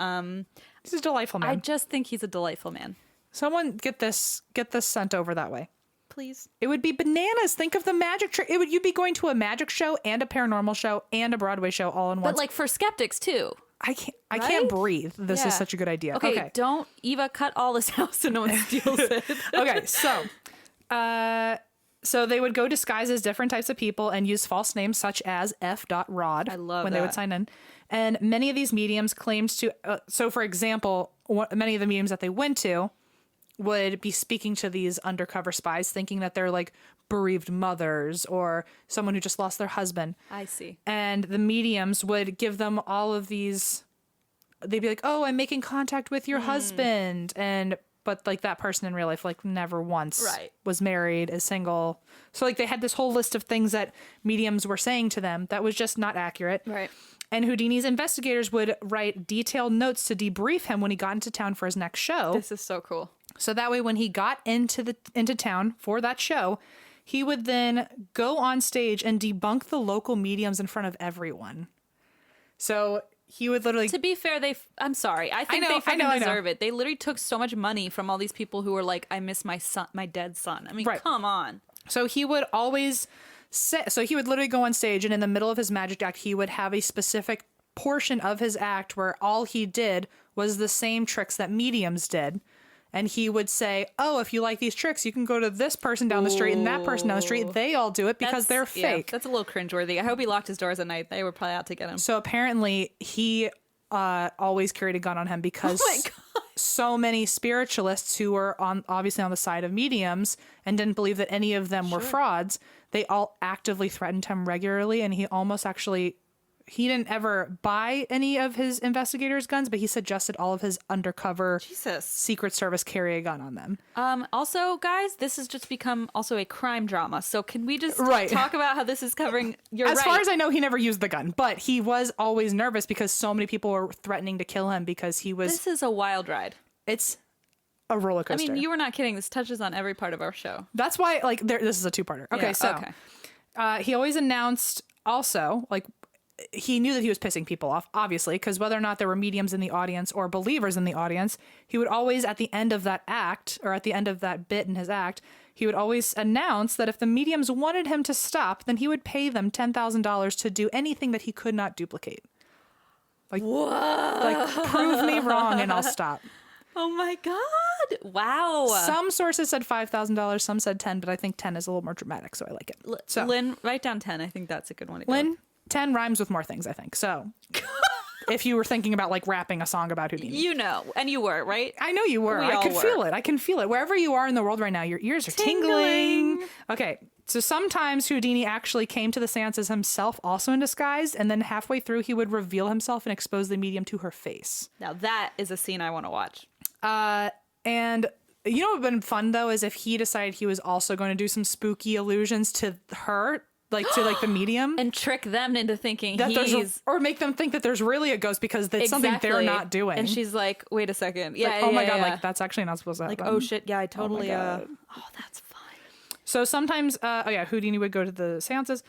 he's a delightful man. I just think he's a delightful man. Someone get this sent over that way, please. It would be bananas. Think of the magic trick. You'd be going to a magic show and a paranormal show and a Broadway show all in one. But like for skeptics too. I can't breathe. This is such a good idea. Okay, don't Eva cut all this out so no one steals it. Okay, so they would go disguised as different types of people and use false names such as F. Rod when they would sign in. And many of these mediums claimed to... so, for example, many of the mediums that they went to would be speaking to these undercover spies, thinking that they're like bereaved mothers or someone who just lost their husband. I see. And the mediums would give them all of these... They'd be like, oh, I'm making contact with your husband. And but like that person in real life like never once Right. was married, is single. So like they had this whole list of things that mediums were saying to them that was just not accurate. Right. And Houdini's investigators would write detailed notes to debrief him when he got into town for his next show. This is so cool. So that way when he got into town for that show, he would then go on stage and debunk the local mediums in front of everyone. So he would literally... To be fair, I'm sorry. I think they fucking deserve it. They literally took so much money from all these people who were like, I miss my son, my dead son. I mean, come on. So he would always so he would literally go on stage, and in the middle of his magic act, he would have a specific portion of his act where all he did was the same tricks that mediums did. And he would say, oh, if you like these tricks, you can go to this person down the street and that person down the street. They all do it because they're fake. Yeah, that's a little cringeworthy. I hope he locked his doors at night. They were probably out to get him. So apparently he always carried a gun on him because so many spiritualists who were obviously on the side of mediums and didn't believe that any of them were frauds, they all actively threatened him regularly. And he almost actually... He didn't ever buy any of his investigators' guns, but he suggested all of his undercover Secret Service carry a gun on them. Also, guys, this has just become also a crime drama. So can we just talk about how this is covering... As far as I know, he never used the gun, but he was always nervous because so many people were threatening to kill him because he was... This is a wild ride. It's a roller coaster. I mean, you were not kidding. This touches on every part of our show. That's why, like, this is a two-parter. Okay, he always announced also, like... He knew that he was pissing people off, obviously, because whether or not there were mediums in the audience or believers in the audience, he would always, at the end of that act, or at the end of that bit in his act, he would always announce that if the mediums wanted him to stop, then he would pay them $10,000 to do anything that he could not duplicate. Like, prove me wrong and I'll stop. Oh my God. Wow. Some sources said $5,000, some said 10, but I think 10 is a little more dramatic, so I like it. So Lynn, write down 10. I think that's a good one to go. Lynn, 10 rhymes with more things, I think. So if you were thinking about like rapping a song about Houdini. You know, and you were, right? I know you were. I can feel it. I can feel it. Wherever you are in the world right now, your ears are tingling. Okay. So sometimes Houdini actually came to the seances himself, also in disguise, and then halfway through he would reveal himself and expose the medium to her face. Now that is a scene I want to watch. And you know what would have been fun, though, is if he decided he was also going to do some spooky allusions to her, like to like the medium, and trick them into thinking that or make them think that there's really a ghost because it's something they're not doing. And she's like, wait a second. Yeah. Like, oh my God. Like that's actually not supposed to happen. Like, oh shit. Yeah, I totally, oh that's fine. So sometimes, Houdini would go to the seances.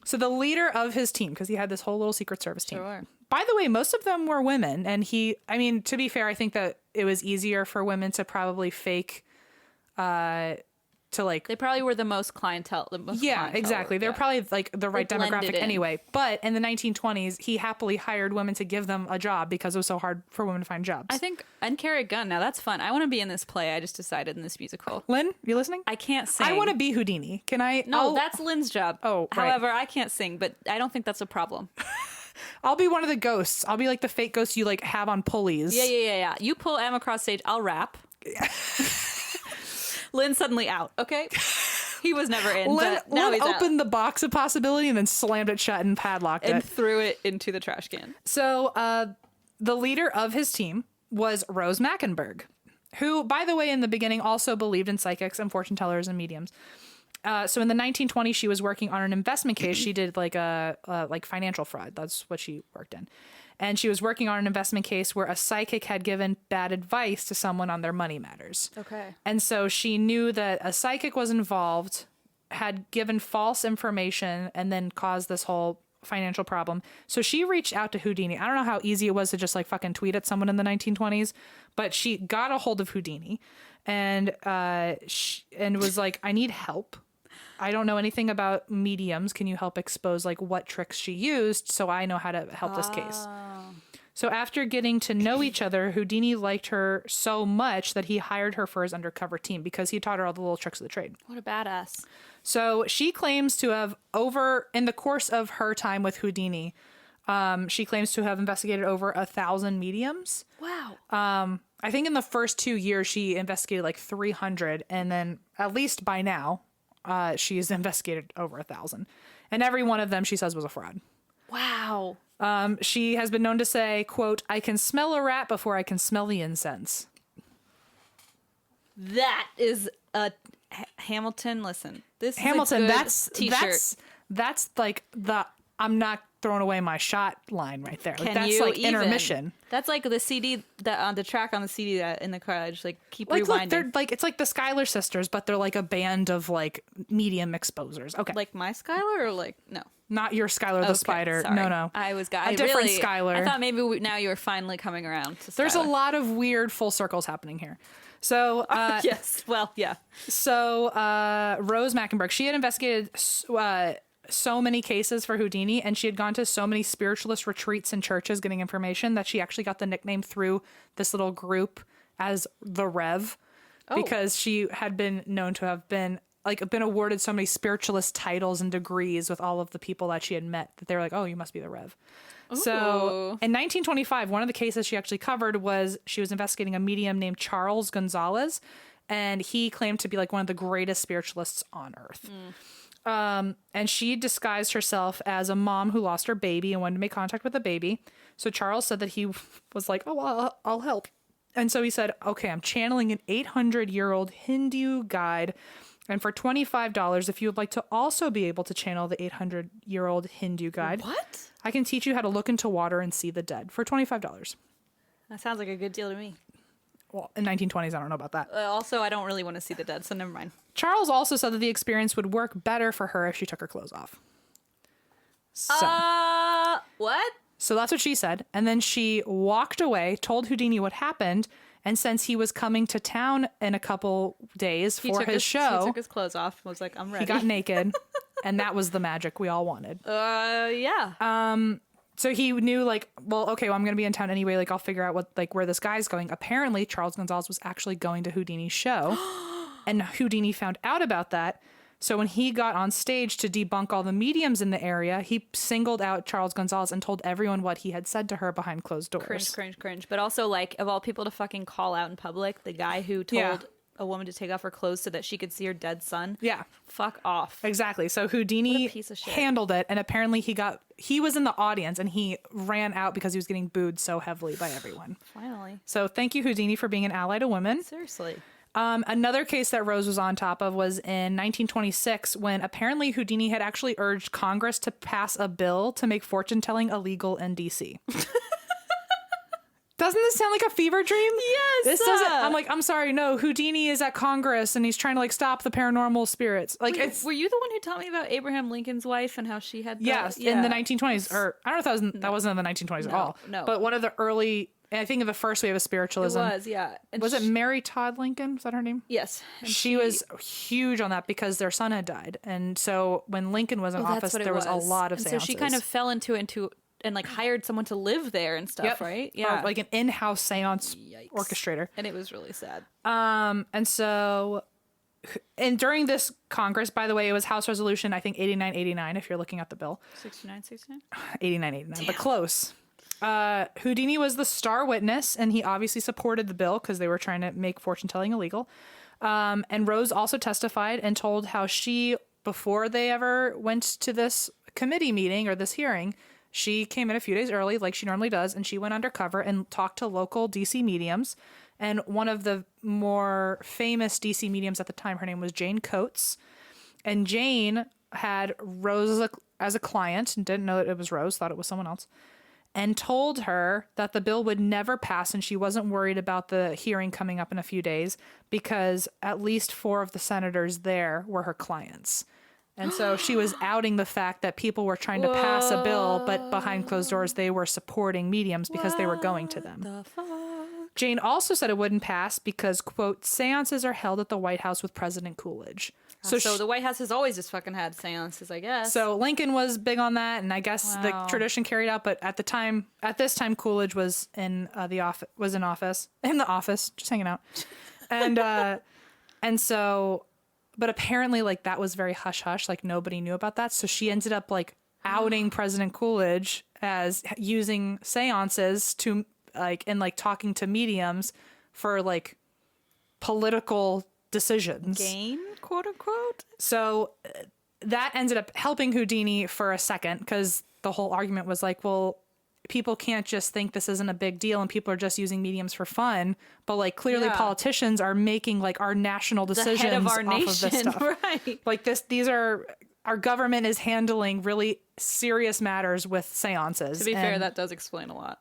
So the leader of his team, because he had this whole little Secret Service team. Sure. By the way, most of them were women. And to be fair, I think that it was easier for women to probably fake, they probably were the most clientele. Exactly. They're probably like the right demographic anyway. But in the 1920s, he happily hired women to give them a job because it was so hard for women to find jobs. I think, and carry a gun. Now that's fun. I want to be in this play. I just decided in this musical. Lynn, you listening? I can't sing. I want to be Houdini. Can I? No, that's Lynn's job. Oh, right. However, I can't sing, but I don't think that's a problem. I'll be one of the ghosts. I'll be like the fake ghosts you like have on pulleys. Yeah. You pull Em across stage. I'll rap. Lynn's suddenly out. Okay. He was never in, but now he's opened out. the box of possibility and then slammed it shut and padlocked it. And threw it into the trash can. So the leader of his team was Rose Mackenberg, who, by the way, in the beginning also believed in psychics and fortune tellers and mediums. So in the 1920s, she was working on an investment case. She did like financial fraud. That's what she worked in. And she was working on an investment case where a psychic had given bad advice to someone on their money matters. Okay. And so she knew that a psychic was involved, had given false information, and then caused this whole financial problem. So she reached out to Houdini. I don't know how easy it was to just like fucking tweet at someone in the 1920s, but she got a hold of Houdini and was like, I need help. I don't know anything about mediums. Can you help expose like what tricks she used so I know how to help this case? So after getting to know each other, Houdini liked her so much that he hired her for his undercover team because he taught her all the little tricks of the trade. What a badass. So she claims to have in the course of her time with Houdini, she claims to have investigated over 1,000 mediums. Wow. I think in the first 2 years, she investigated like 300. And then at least by now, she's investigated over 1,000. And every one of them, she says, was a fraud. Wow. She has been known to say, quote, I can smell a rat before I can smell the incense. That is a Hamilton. Listen, this Hamilton. is a good That's t-shirt. that's like the I'm not throwing away my shot line right there. Like, Can that's you like even? intermission. That's like the CD that on the track on the CD that in the car. I just like keep Like, look, rewinding. they're like it's like the Schuyler sisters, but they're like a band of like medium exposers. Okay, like my Skylar or like no. not your Schuyler the Okay, spider. sorry. No. I was a different really, Schuyler. I thought maybe now you were finally coming around to There's a Skylar. lot of weird full circles happening here. So, Yes. Well, yeah. so Rose Mackenberg, she had investigated so many cases for Houdini, and she had gone to so many spiritualist retreats and churches getting information that she actually got the nickname through this little group as the Rev, because she had been known to have been awarded so many spiritualist titles and degrees with all of the people that she had met that they were like, oh, you must be the Rev. So in 1925, one of the cases she actually covered was she was investigating a medium named Charles Gonzalez, and he claimed to be like one of the greatest spiritualists on earth. And she disguised herself as a mom who lost her baby and wanted to make contact with the baby. So Charles said that he was like, oh, well, I'll help. And so he said, okay, I'm channeling an 800-year-old Hindu guide. And for $25, if you would like to also be able to channel the 800-year-old Hindu guide, What? I can teach you how to look into water and see the dead for $25. That sounds like a good deal to me. Well, in 1920s, I don't know about that. Also, I don't really want to see the dead, so never mind. Charles also said that the experience would work better for her if she took her clothes off. So, What? so that's what she said. And then she walked away, told Houdini what happened. And since he was coming to town in a couple days for his show, He took his clothes off and was like, I'm ready. he got naked. And that was the magic we all wanted. Yeah. So he knew, like, well, okay, well, I'm going to be in town anyway. Like, I'll figure out where this guy's going. Apparently, Charles Gonzalez was actually going to Houdini's show. And Houdini found out about that. So when he got on stage to debunk all the mediums in the area, he singled out Charles Gonzalez and told everyone what he had said to her behind closed doors. Cringe. But also, like, of all people to fucking call out in public, the guy who told a woman to take off her clothes so that she could see her dead son. Yeah. Fuck off. Exactly. So Houdini What a piece of shit. handled it, and apparently he was in the audience, and he ran out because he was getting booed so heavily by everyone. Finally. So thank you, Houdini, for being an ally to women. Seriously. Another case that Rose was on top of was in 1926, when apparently Houdini had actually urged Congress to pass a bill to make fortune-telling illegal in D.C. Doesn't this sound like a fever dream? Yes. This doesn't. I'm like, I'm sorry, no. Houdini is at Congress and he's trying to like stop the paranormal spirits. Like, it's Were you the one who taught me about Abraham Lincoln's wife and how she had? yes, in the 1920s, or I don't know if that wasn't in the 1920s at all. No. But one of the early, I think, of the first wave of spiritualism. It was, yeah. And Was it Mary Todd Lincoln? Was that her name? Yes. And She was huge on that because their son had died, and so when Lincoln was in office, there was a lot of and seances. so she kind of fell into and like hired someone to live there and stuff, Yep. right? Or like an in-house seance Yikes. orchestrator. And it was really sad. And so, and during this Congress, by the way, it was House Resolution, I think 8989, if you're looking at the bill. 69. 8989, but close. Houdini was the star witness, and he obviously supported the bill because they were trying to make fortune telling illegal. And Rose also testified and told how she, before they ever went to this committee meeting or this hearing, she came in a few days early, like she normally does, and she went undercover and talked to local DC mediums. And one of the more famous DC mediums at the time, her name was Jane Coates. And Jane had Rose as a client and didn't know that it was Rose, thought it was someone else, and told her that the bill would never pass and she wasn't worried about the hearing coming up in a few days because at least 4 of the senators there were her clients. And so she was outing the fact that people were trying to pass a bill, but behind closed doors, they were supporting mediums because they were going to them. The fuck? Jane also said it wouldn't pass because, quote, seances are held at the White House with President Coolidge. So the White House has always just fucking had seances, I guess. So Lincoln was big on that, and I guess the tradition carried out. But at this time, Coolidge was in the office, just hanging out, and so. But apparently, like, that was very hush-hush. Like, nobody knew about that. So she ended up, like, outing President Coolidge as using seances to, like, and, like, talking to mediums for, like, political decisions. Gain, quote unquote. So that ended up helping Houdini for a second because the whole argument was like, well, people can't just think this isn't a big deal and people are just using mediums for fun. But like clearly politicians are making like our national decisions head of our off nation, of this stuff. right? Like these are, our government is handling really serious matters with seances. To be fair, that does explain a lot.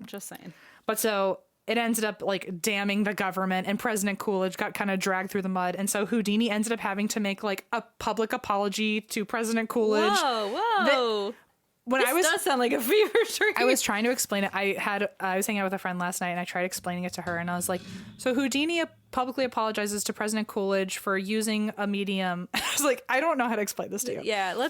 Just saying. But so it ended up like damning the government, and President Coolidge got kind of dragged through the mud. And so Houdini ended up having to make like a public apology to President Coolidge. Whoa. This does sound like a fever dream. I was trying to explain it. I was hanging out with a friend last night and I tried explaining it to her, and I was like, so Houdini publicly apologizes to President Coolidge for using a medium. I was like, I don't know how to explain this to you. Yeah.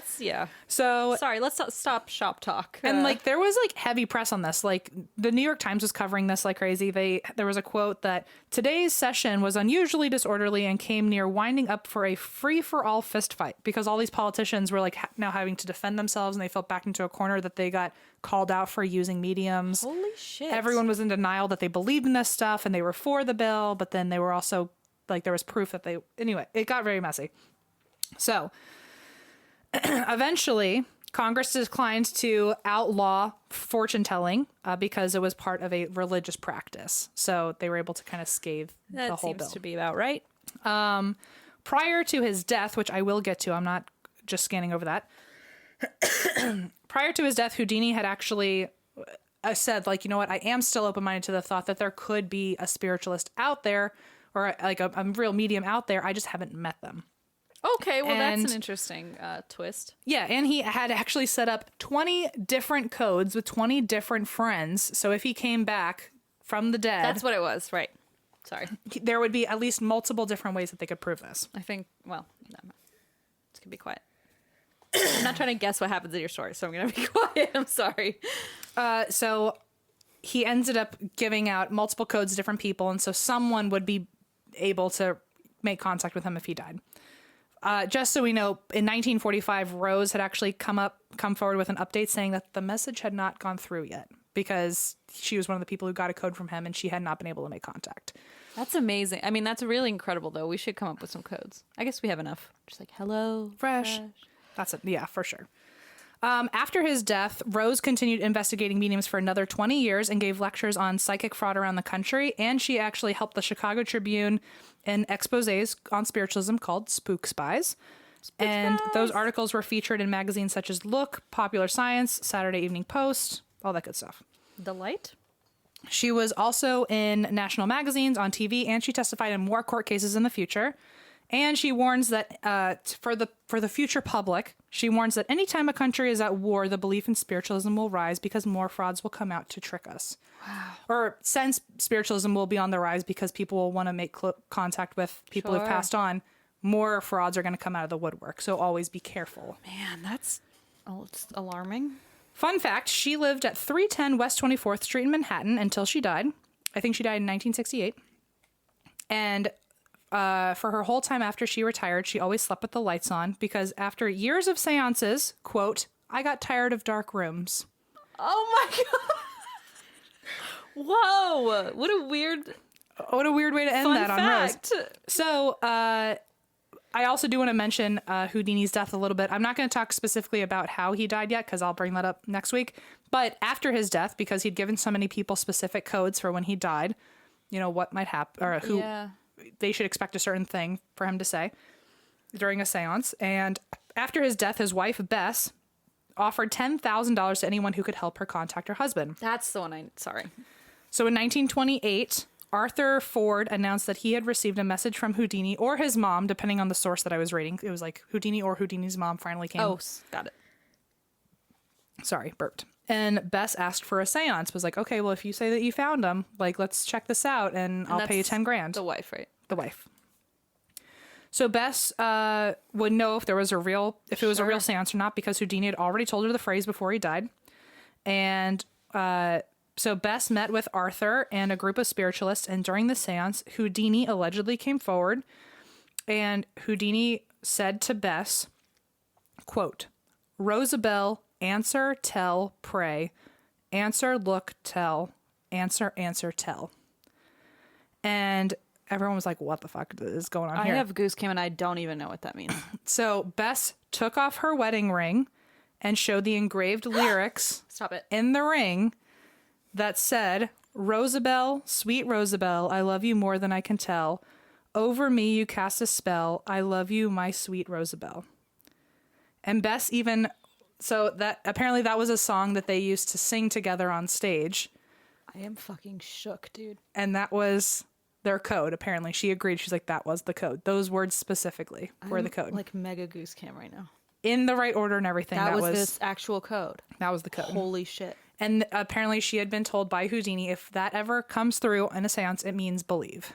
So sorry, let's stop shop talk. And like there was like heavy press on this. Like the New York Times was covering this like crazy. There was a quote that today's session was unusually disorderly and came near winding up for a free-for-all fist fight, because all these politicians were like now having to defend themselves, and they fell back into a corner that they got called out for using mediums. Holy shit. Everyone was in denial that they believed in this stuff, and they were for the bill, but then they were also like, there was proof that anyway, it got very messy. So eventually Congress declined to outlaw fortune telling because it was part of a religious practice. So they were able to kind of scathe the whole bill. That seems to be about right. Prior to his death, which I will get to, I'm not just scanning over that. Prior to his death, Houdini had actually said, like, you know what, I am still open-minded to the thought that there could be a spiritualist out there, or like a real medium out there. I just haven't met them. Okay, well, that's an interesting twist. Yeah, and he had actually set up 20 different codes with 20 different friends. So if he came back from the dead... That's what it was, right. Sorry. There would be at least multiple different ways that they could prove this. I think, well, no. It's going to be quiet. I'm not trying to guess what happens in your story, so I'm going to be quiet. I'm sorry. So he ended up giving out multiple codes to different people, and so someone would be able to make contact with him if he died. Just so we know, in 1945, Rose had actually come forward with an update saying that the message had not gone through yet, because she was one of the people who got a code from him, and she had not been able to make contact. That's amazing. I mean, that's really incredible, though. We should come up with some codes. I guess we have enough. Just like, hello, fresh. That's it. Yeah, for sure. After his death, Rose continued investigating mediums for another 20 years and gave lectures on psychic fraud around the country. And she actually helped the Chicago Tribune in exposés on spiritualism called Spook Spies. And those articles were featured in magazines such as Look, Popular Science, Saturday Evening Post, all that good stuff. Delight. She was also in national magazines, on TV, and she testified in more court cases in the future. And she warns that for the future public, she warns that anytime a country is at war, the belief in spiritualism will rise because more frauds will come out to trick us. Wow. Or since spiritualism will be on the rise because people will want to make contact with people who've passed on, more frauds are going to come out of the woodwork. So always be careful. Man, it's alarming. Fun fact, she lived at 310 West 24th Street in Manhattan until she died. I think she died in 1968. And for her whole time after she retired, she always slept with the lights on because after years of seances, quote, I got tired of dark rooms. Oh my God. Whoa. What a weird way to end that fact. On Rose. So, I also do want to mention Houdini's death a little bit. I'm not going to talk specifically about how he died yet because I'll bring that up next week. But after his death, because he'd given so many people specific codes for when he died, you know, what might happen or who... Yeah. They should expect a certain thing for him to say during a seance. And after his death, his wife, Bess, offered $10,000 to anyone who could help her contact her husband. That's the one sorry. So in 1928, Arthur Ford announced that he had received a message from Houdini or his mom, depending on the source that I was reading. It was like Houdini or Houdini's mom finally came. Oh, got it. Sorry, burped. And Bess asked for a seance, was like, okay, well, if you say that you found him, like, let's check this out and I'll pay you 10 grand. The wife, right? The wife. So Bess would know if it was a real seance or not because Houdini had already told her the phrase before he died. And so Bess met with Arthur and a group of spiritualists. And during the seance, Houdini allegedly came forward and Houdini said to Bess, quote, Rosabelle, answer, tell, pray. Answer, look, tell. Answer, tell. And everyone was like, what the fuck is going on here? I have goose cam and I don't even know what that means. So Bess took off her wedding ring and showed the engraved lyrics Stop it. in the ring that said, "Rosabelle, sweet Rosabelle, I love you more than I can tell. Over me you cast a spell. I love you, my sweet Rosabelle." And Bess even... So that apparently that was a song that they used to sing together on stage. I am fucking shook, dude. And that was their code. Apparently she agreed. She's like, that was the code. Those words specifically were the code. Like mega goose cam right now. In the right order and everything. That was this actual code. That was the code. Holy shit. And apparently she had been told by Houdini, if that ever comes through in a seance, it means believe.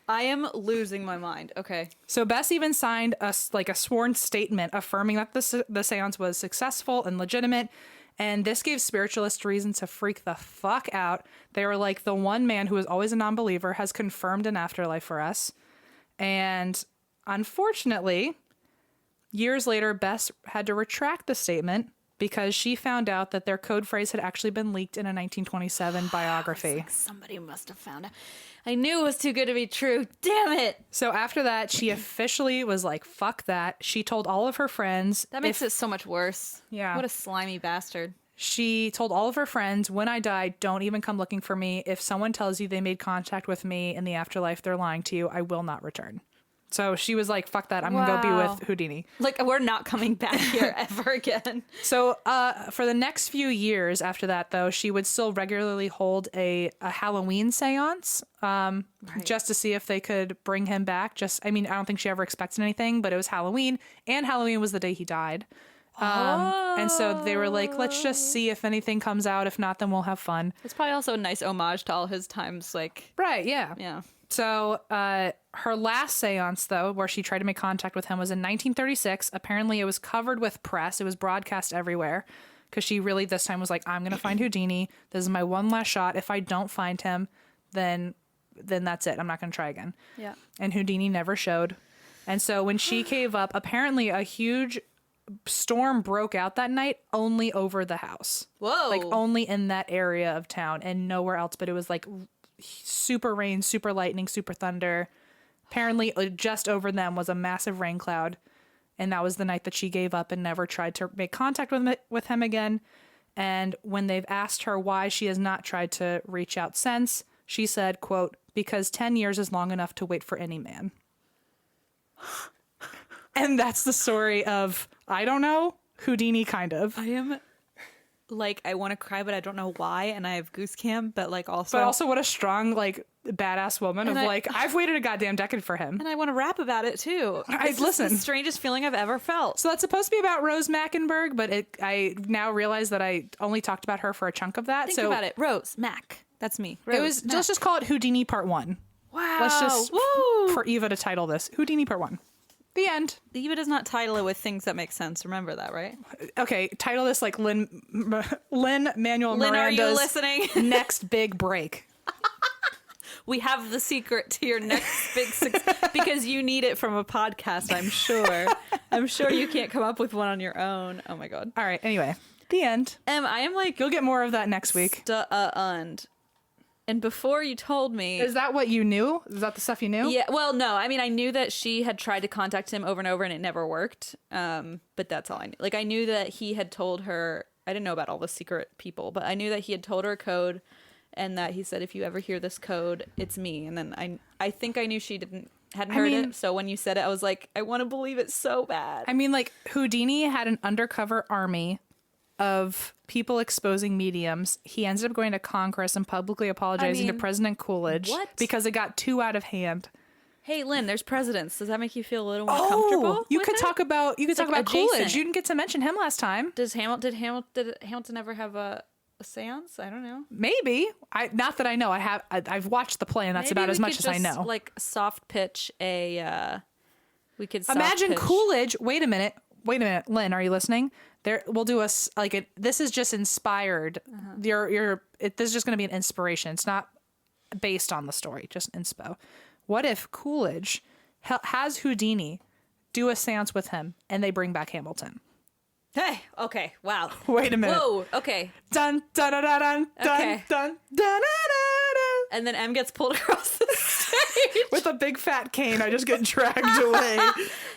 I am losing my mind. Okay. So Bess even signed a sworn statement affirming that the seance was successful and legitimate. And this gave spiritualists reason to freak the fuck out. They were like, the one man who was always a non-believer has confirmed an afterlife for us. And unfortunately, years later, Bess had to retract the statement because she found out that their code phrase had actually been leaked in a 1927 biography. Like somebody must have found it. I knew it was too good to be true. Damn it. So after that, she officially was like, fuck that. She told all of her friends. That makes it so much worse. Yeah. What a slimy bastard. She told all of her friends, when I die, don't even come looking for me. If someone tells you they made contact with me in the afterlife, they're lying to you. I will not return. So she was like, fuck that. I'm going to go be with Houdini. Like, we're not coming back here ever again. So for the next few years after that, though, she would still regularly hold a Halloween seance just to see if they could bring him back. I don't think she ever expected anything, but it was Halloween, and Halloween was the day he died. And so they were like, let's just see if anything comes out. If not, then we'll have fun. It's probably also a nice homage to all his times, like... Right, yeah. Yeah. So her last seance, though, where she tried to make contact with him was in 1936. Apparently, it was covered with press. It was broadcast everywhere because she really this time was like, I'm going to find Houdini. This is my one last shot. If I don't find him, then that's it. I'm not going to try again. Yeah. And Houdini never showed. And so when she gave up, apparently a huge storm broke out that night only over the house. Whoa. Like only in that area of town and nowhere else. But it was like super rain, super lightning, super thunder. Apparently just over them was a massive rain cloud, and that was the night that she gave up and never tried to make contact with him again. And when they've asked her why she has not tried to reach out since, she said, quote, "Because 10 years is long enough to wait for any man." And that's the story of, I don't know, Houdini kind of. I am... Like, I want to cry, but I don't know why, and I have goose cam, but like also... But also what a strong, like, badass woman of I've waited a goddamn decade for him. And I want to rap about it, too. Listen. The strangest feeling I've ever felt. So that's supposed to be about Rose Mackenberg, but I now realize that I only talked about her for a chunk of that. Think about it. Rose Mac. That's me. Rose Mac. Let's just call it Houdini Part 1. Wow. Let's just, Woo! for Eva to title this, Houdini Part 1. The end. Eva does not title it with things that make sense. Remember that, right? Okay, title this like Lin-Manuel Lynn, are you Miranda's listening? next big break. We have the secret to your next big success because you need it from a podcast, I'm sure. I'm sure you can't come up with one on your own. Oh my God. All right, anyway, the end. I am like... You'll get more of that next week. And before you told me... Is that what you knew? Is that the stuff you knew? Yeah, well, no. I mean, I knew that she had tried to contact him over and over and it never worked. But that's all I knew. Like, I knew that he had told her... I didn't know about all the secret people, but I knew that he had told her a code and that he said, if you ever hear this code, it's me. And then I think I knew she hadn't heard it. So when you said it, I was like, I want to believe it so bad. I mean, like, Houdini had an undercover army of people exposing mediums. He ended up going to Congress and publicly apologizing to President Coolidge because it got too out of hand. Hey, Lynn, there's presidents. Does that make you feel a little more comfortable? You could talk about adjacent. Coolidge. You didn't get to mention him last time. Did Hamilton ever have a seance? I don't know. Maybe. Not that I know. I've watched the play and that's about as much as I know. Like soft pitch we could imagine Coolidge. Wait a minute, Lynn, are you listening? We'll do this is just inspired. This is just going to be an inspiration. It's not based on the story, just inspo. What if Coolidge has Houdini do a seance with him and they bring back Hamilton? Hey, okay, wow. Wait a minute. Whoa, okay. Dun dun dun dun dun Okay. dun dun dun dun. and then M gets pulled across the stage. With a big fat cane, I just get dragged away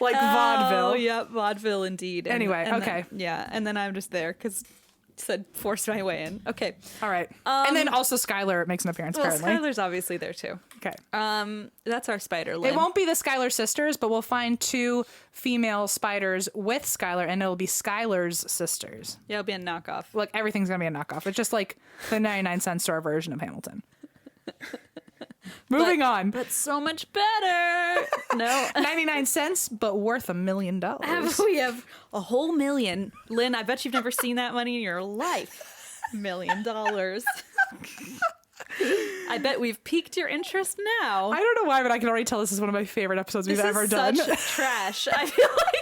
like vaudeville. Oh, yep, vaudeville indeed. Anyway, okay. And then I'm just there because said forced my way in. Okay. All right. And then also Skylar makes an appearance, Well, apparently. Skylar's obviously there too. Okay. That's our spider, Lynn. It won't be the Skylar sisters, but we'll find 2 female spiders with Skylar, and it'll be Skylar's sisters. Yeah, it'll be a knockoff. Look, everything's going to be a knockoff. It's just like the 99-cent store version of Hamilton. Moving on. But so much better. No. 99 cents, but worth $1 million. We have a whole million. Lynn, I bet you've never seen that money in your life. $1 million. I bet we've piqued your interest now. I don't know why, but I can already tell this is one of my favorite episodes we've ever done. Such trash. I feel like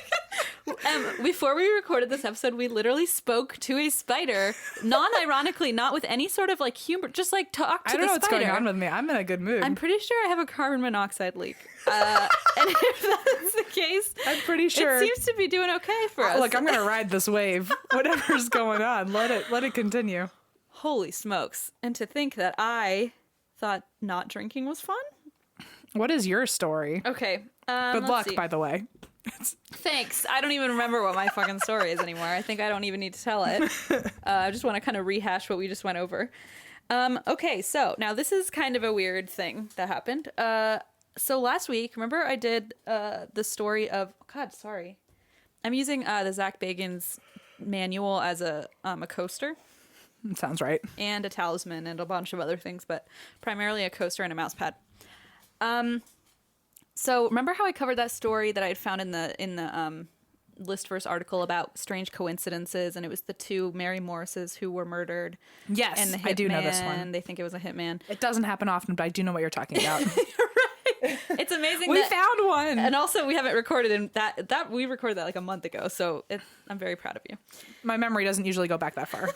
before we recorded this episode, we literally spoke to a spider, non-ironically, not with any sort of like humor, just like talk to the spider. I don't know what's going on with me. I'm in a good mood. I'm pretty sure I have a carbon monoxide leak. And if that's the case, I'm pretty sure it seems to be doing okay for us. Look, I'm gonna ride this wave. Whatever's going on, let it continue. Holy smokes. And to think that I thought not drinking was fun? What is your story? Okay. Good luck, by the way. Thanks. I don't even remember what my fucking story is anymore. I think I don't even need to tell it. I just want to kind of rehash what we just went over. Okay, so now this is kind of a weird thing that happened. So last week, remember I did the story of... God, sorry. I'm using the Zach Bagans manual as a coaster. Sounds right. And a talisman and a bunch of other things, but primarily a coaster and a mouse pad. So remember how I covered that story that I had found in the Listverse article about strange coincidences, and it was the 2 Mary Morrises who were murdered. Yes, and the I do know this one. They think it was a hitman. It doesn't happen often, but I do know what you're talking about. Right. It's amazing. We found one, and also we haven't recorded in that we recorded that like a month ago. So I'm very proud of you. My memory doesn't usually go back that far.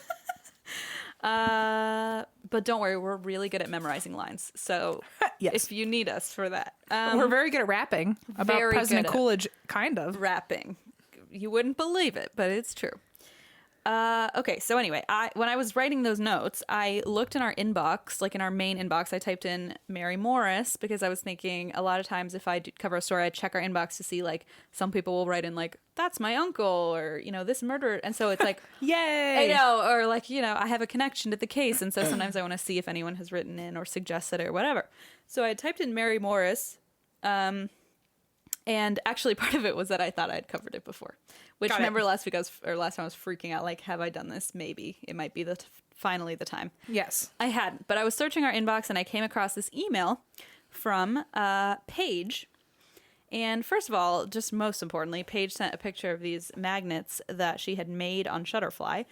But don't worry, we're really good at memorizing lines. So yes. If you need us for that, we're very good at rapping about President Coolidge, kind of rapping. You wouldn't believe it, but it's true. Okay, so anyway, when I was writing those notes, I looked in our inbox, like in our main inbox, I typed in Mary Morris because I was thinking a lot of times if I cover a story, I check our inbox to see like some people will write in like, that's my uncle or, this murder. And so it's like, yay, I know, or like, I have a connection to the case. And so sometimes I want to see if anyone has written in or suggested it or whatever. So I typed in Mary Morris. And actually part of it was that I thought I'd covered it before. Which remember last time I was freaking out, like, have I done this? Maybe. It might be finally the time. Yes. I hadn't. But I was searching our inbox and I came across this email from Paige. And first of all, just most importantly, Paige sent a picture of these magnets that she had made on Shutterfly.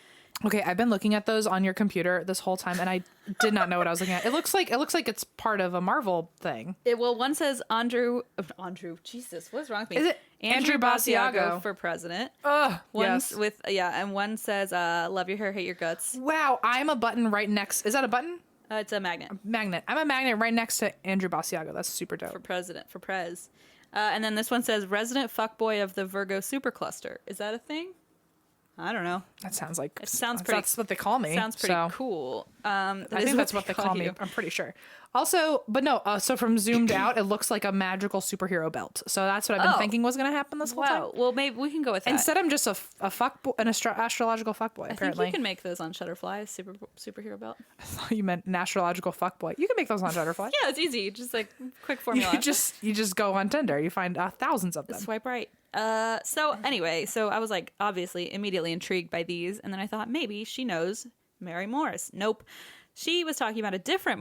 Okay, I've been looking at those on your computer this whole time, and I did not know what I was looking at. It looks like it's part of a Marvel thing. One says Andrew. Jesus, what's wrong with me? Is it Andrew Basiago for president? Yes. And one says love your hair, hate your guts. Wow, I'm a button right next. Is that a button? It's a magnet. Magnet. I'm a magnet right next to Andrew Basiago. That's super dope. For Prez. And then this one says resident fuckboy of the Virgo supercluster. Is that a thing? I don't know. That sounds like that's what they call me. Sounds pretty cool. I think that's what they call me. I'm pretty sure. Also, but no. So from zoomed out, it looks like a magical superhero belt. So that's what I've been thinking was going to happen this whole time. Well, maybe we can go with that. Instead, I'm just a fuckboy, an astrological fuckboy. Apparently, I think you can make those on Shutterfly. Superhero belt. I thought you meant an astrological fuckboy. You can make those on Shutterfly. Yeah, it's easy. Just like quick formula. You just go on Tinder. You find thousands of them. Swipe right. So anyway, I was like obviously immediately intrigued by these, and then I thought maybe she knows Mary Morris. Nope, she was talking about a different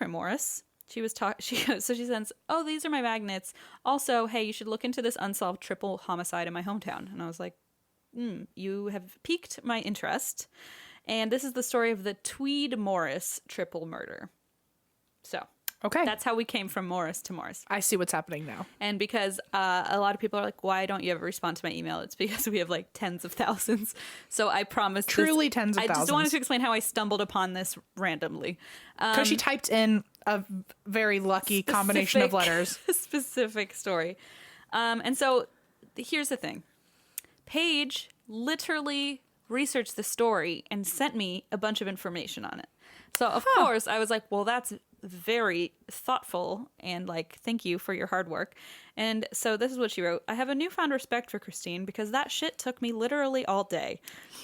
Morris. She sends, oh, these are my magnets. Also, hey, you should look into this unsolved triple homicide in my hometown. And I was like, you have piqued my interest, and this is the story of the Tweed Morris triple murder. So. Okay. That's how we came from Morris to Morris. I see what's happening now. And because a lot of people are like, why don't you ever respond to my email? It's because we have like tens of thousands. So I promised. Truly tens of thousands. I just wanted to explain how I stumbled upon this randomly. Because she typed in a very lucky combination of letters. Specific story. And so here's the thing. Paige literally researched the story and sent me a bunch of information on it. So, of course, I was like, well, that's very thoughtful and like, thank you for your hard work. And so this is what she wrote. I have a newfound respect for Christine because that shit took me literally all day.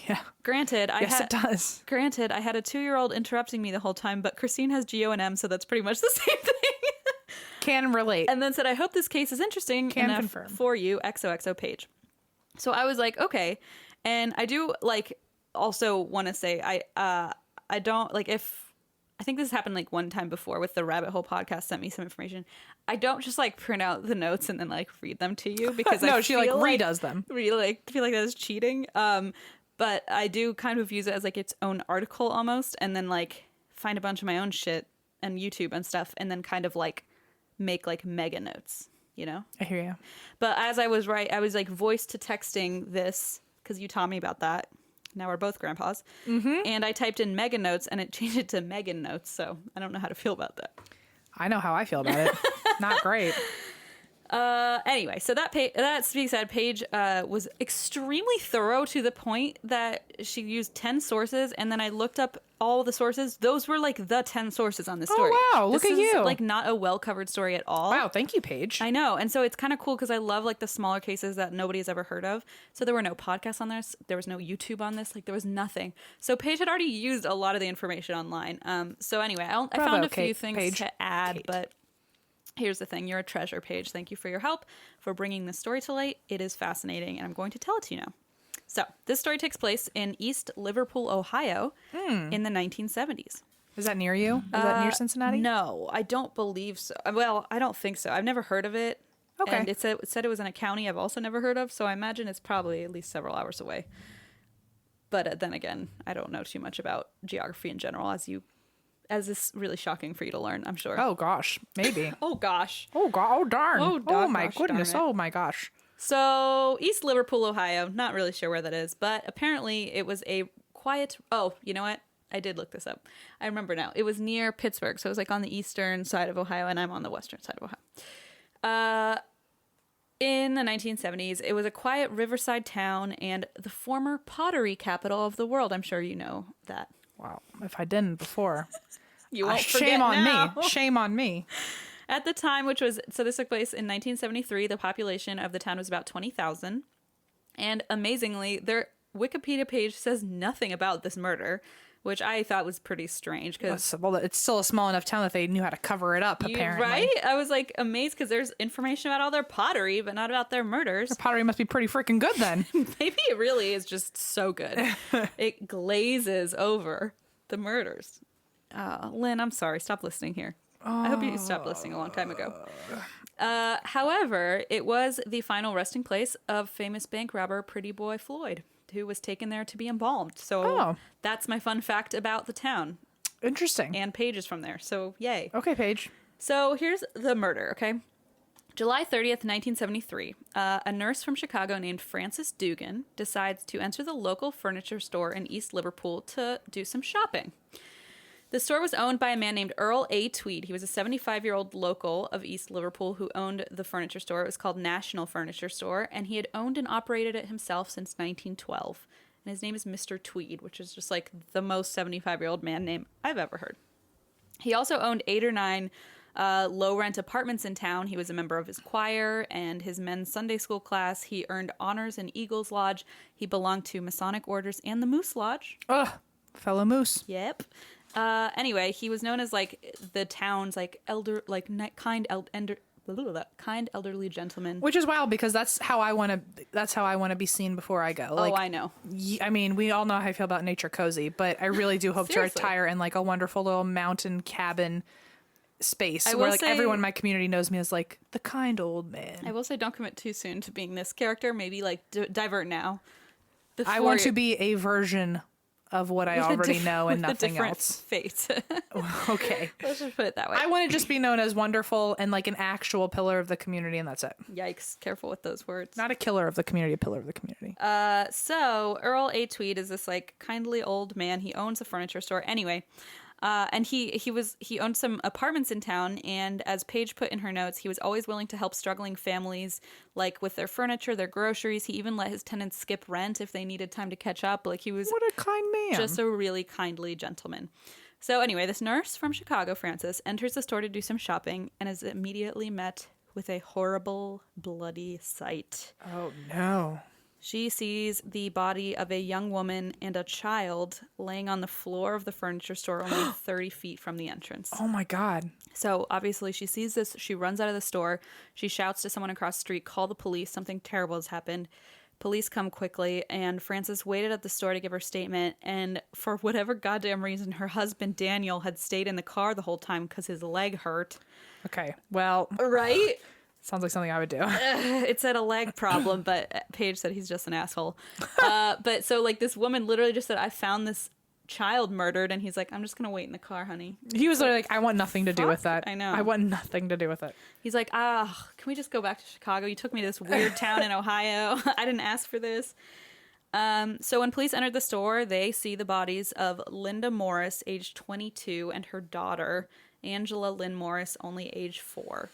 Yeah. Granted, it does. Granted, I had a 2-year-old interrupting me the whole time, but Christine has GO&M, so that's pretty much the same thing. Can relate. And then said, I hope this case is interesting enough confirm. for you, XOXO Paige. So I was like, okay. And I do like also want to say I don't like if I think this happened like one time before with the Rabbit Hole podcast sent me some information. I don't just like print out the notes and then like read them to you because no, I she like redoes them. Really like feel like that is cheating. But I do kind of use it as like its own article almost, and then like find a bunch of my own shit and YouTube and stuff, and then kind of like make like mega notes, you know? I hear you. But as I was I was like voice to texting this because you taught me about that. Now we're both grandpas. Mm-hmm. And I typed in mega notes and it changed it to Megan notes. So I don't know how to feel about that. I know how I feel about it. Not great. Anyway, so that being said, Paige was extremely thorough to the point that she used 10 sources, and then I looked up all the sources. Those were like the 10 sources on this story. Oh, wow. Look at you. This is like not a well-covered story at all. Wow. Thank you, Paige. I know. And so it's kind of cool because I love like the smaller cases that nobody's ever heard of. So there were no podcasts on this. There was no YouTube on this. Like there was nothing. So Paige had already used a lot of the information online. So anyway, I found a few things to add, but here's the thing. You're a treasure, Paige. Thank you for your help, for bringing this story to light. It is fascinating, and I'm going to tell it to you now. So this story takes place in East Liverpool, Ohio in the 1970s. Is that near you? Is that near Cincinnati? No, I don't believe so. Well, I don't think so. I've never heard of it. Okay. And it said it was in a county I've also never heard of, so I imagine it's probably at least several hours away. But then again, I don't know too much about geography in general, as is really shocking for you to learn, I'm sure. Oh, gosh. Maybe. Oh, gosh. Oh, God. Oh, darn. Oh, my gosh, goodness. darn it. Oh, my gosh. So, East Liverpool, Ohio. Not really sure where that is, but apparently it was a quiet... Oh, you know what? I did look this up. I remember now. It was near Pittsburgh, so it was like on the eastern side of Ohio, and I'm on the western side of Ohio. In the 1970s, it was a quiet riverside town and the former pottery capital of the world. I'm sure you know that. Wow. If I didn't before... You won't forget Shame on now. me. Shame on me. At the time, this took place in 1973, the population of the town was about 20,000. And amazingly, their Wikipedia page says nothing about this murder, which I thought was pretty strange. Well, it's still a small enough town that they knew how to cover it up, apparently. Right? I was like amazed because there's information about all their pottery, but not about their murders. Their pottery must be pretty freaking good then. Maybe it really is just so good. It glazes over the murders. Lynn, I'm sorry. Stop listening here. I hope you stopped listening a long time ago. However, it was the final resting place of famous bank robber Pretty Boy Floyd, who was taken there to be embalmed. So that's my fun fact about the town. Interesting. And Paige is from there. So yay. Okay, Paige. So here's the murder, okay? July 30th, 1973, a nurse from Chicago named Frances Dugan decides to enter the local furniture store in East Liverpool to do some shopping. The store was owned by a man named Earl A. Tweed. He was a 75-year-old local of East Liverpool who owned the furniture store. It was called National Furniture Store, and he had owned and operated it himself since 1912. And his name is Mr. Tweed, which is just like the most 75-year-old man name I've ever heard. He also owned 8 or 9 low-rent apartments in town. He was a member of his choir and his men's Sunday school class. He earned honors in Eagles Lodge. He belonged to Masonic orders and the Moose Lodge. Ugh, fellow moose. Yep. Anyway, he was known as like the town's like kind elderly gentleman. Which is wild because that's how I want to be seen before I go. Like, I know. I mean, we all know how I feel about nature cozy, but I really do hope to retire in like a wonderful little mountain cabin space where like everyone in my community knows me as like the kind old man. I will say, don't commit too soon to being this character. Maybe like divert now. I want to be a version of what I already know and nothing else. Fate. Okay. Let's just put it that way. I want to just be known as wonderful and like an actual pillar of the community, and that's it. Yikes. Careful with those words. Not a killer of the community, a pillar of the community. So Earl A. Tweed is this like kindly old man. He owns a furniture store. Anyway, and he owned some apartments in town, and as Paige put in her notes, he was always willing to help struggling families, like with their furniture, their groceries. He even let his tenants skip rent if they needed time to catch up. Like he was what a kind man, just a really kindly gentleman. So anyway, this nurse from Chicago, Frances, enters the store to do some shopping and is immediately met with a horrible, bloody sight. Oh, no. She sees the body of a young woman and a child laying on the floor of the furniture store only 30 feet from the entrance. Oh, my God. So obviously she sees this. She runs out of the store. She shouts to someone across the street, call the police. Something terrible has happened. Police come quickly, and Frances waited at the store to give her statement. And for whatever goddamn reason, her husband, Daniel, had stayed in the car the whole time because his leg hurt. Okay, well... Right? Sounds like something I would do. It said a leg problem, but Paige said he's just an asshole. But so, like, this woman literally just said, I found this child murdered, and he's like, I'm just gonna wait in the car, honey. He was literally like, I want nothing to do with that. I know. I want nothing to do with it. He's like, can we just go back to Chicago? You took me to this weird town in Ohio. I didn't ask for this. So when police entered the store, they see the bodies of Linda Morris, age 22, and her daughter, Angela Lynn Morris, only age 4.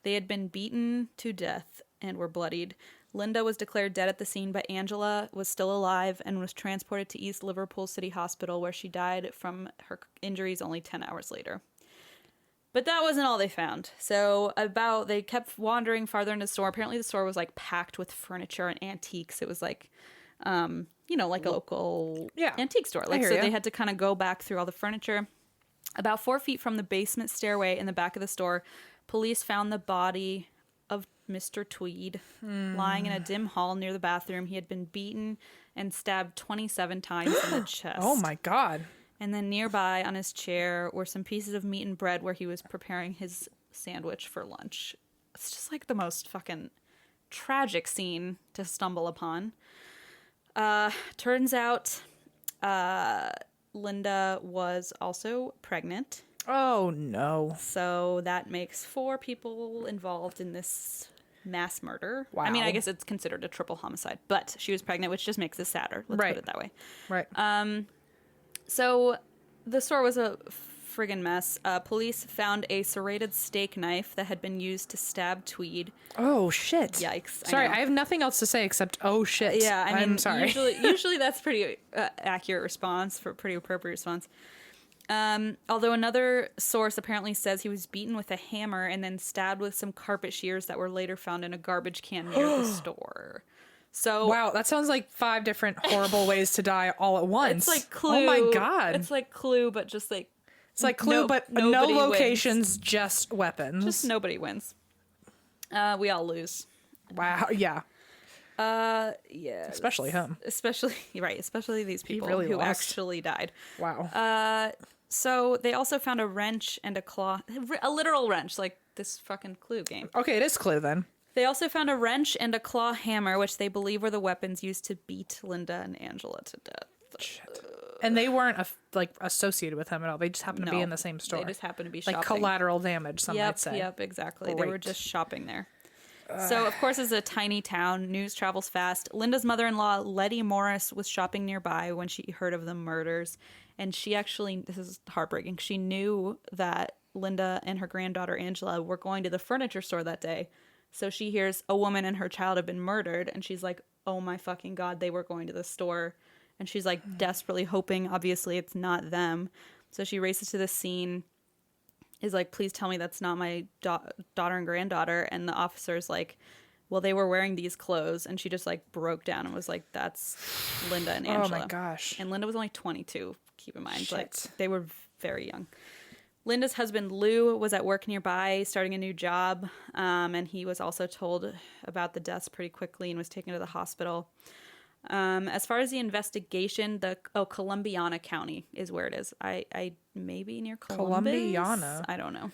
They had been beaten to death and were bloodied. Linda was declared dead at the scene, but Angela was still alive and was transported to East Liverpool City Hospital, where she died from her injuries only 10 hours later. But that wasn't all they found. So they kept wandering farther into the store. Apparently the store was like packed with furniture and antiques. It was like, like a local antique store. Like, so they had to kind of go back through all the furniture. About 4 feet from the basement stairway in the back of the store, police found the body of Mr. Tweed lying in a dim hall near the bathroom. He had been beaten and stabbed 27 times in the chest. Oh my God. And then nearby on his chair were some pieces of meat and bread where he was preparing his sandwich for lunch. It's just like the most fucking tragic scene to stumble upon. Turns out Linda was also pregnant. Oh, no. So that makes 4 people involved in this mass murder. Wow. I mean, I guess it's considered a triple homicide, but she was pregnant, which just makes it sadder. Let's put it that way. Right. So the store was a friggin' mess. Police found a serrated steak knife that had been used to stab Tweed. Oh, shit. Yikes. Sorry, I have nothing else to say except, oh, shit. Yeah, I mean, I'm sorry. Usually that's pretty accurate response, pretty appropriate response. Although another source apparently says he was beaten with a hammer and then stabbed with some carpet shears that were later found in a garbage can near the store. So wow, that sounds like 5 different horrible ways to die all at once. It's like Clue. Oh my God. It's like Clue, but just like it's like Clue, but no locations, just weapons. Just nobody wins. We all lose. Wow. Yeah. Yeah. Especially him. Especially these people really who lost. actually died. Wow. So they also found a wrench and a claw, a literal wrench, like this fucking Clue game. Okay, it is Clue then. They also found a wrench and a claw hammer, which they believe were the weapons used to beat Linda and Angela to death. Shit. And they weren't associated with him at all. They just happened to be in the same store. They just happened to be shopping. Like collateral damage, some might say. Yep, exactly. Great. They were just shopping there. So, of course, it's a tiny town. News travels fast. Linda's mother-in-law, Letty Morris, was shopping nearby when she heard of the murders. And she actually, this is heartbreaking, she knew that Linda and her granddaughter, Angela, were going to the furniture store that day. So she hears a woman and her child have been murdered. And she's like, oh my fucking God, they were going to the store. And she's like desperately hoping, obviously, it's not them. So she races to the scene. Is like, please tell me that's not my daughter and granddaughter. And the officer's like, well, they were wearing these clothes. And she just like broke down and was like, that's Linda and Angela. Oh my gosh. And Linda was only 22, keep in mind. Shit. Like, they were very young. Linda's husband, Lou, was at work nearby, starting a new job. And he was also told about the deaths pretty quickly and was taken to the hospital. As far as the investigation, Columbiana County is where it is. I maybe near Columbus. Columbiana. I don't know.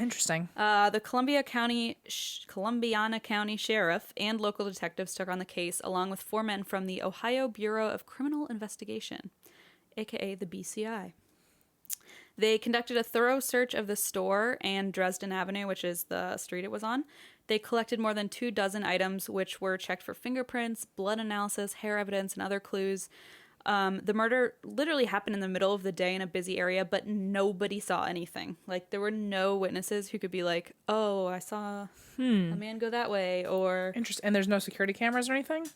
Interesting. The Columbiana County Sheriff and local detectives took on the case, along with 4 men from the Ohio Bureau of Criminal Investigation, aka the BCI. They conducted a thorough search of the store and Dresden Avenue, which is the street it was on. They collected more than 24 items, which were checked for fingerprints, blood analysis, hair evidence, and other clues. The murder literally happened in the middle of the day in a busy area, but nobody saw anything. Like, there were no witnesses who could be like, oh, I saw a man go that way, or... Interesting. And there's no security cameras or anything?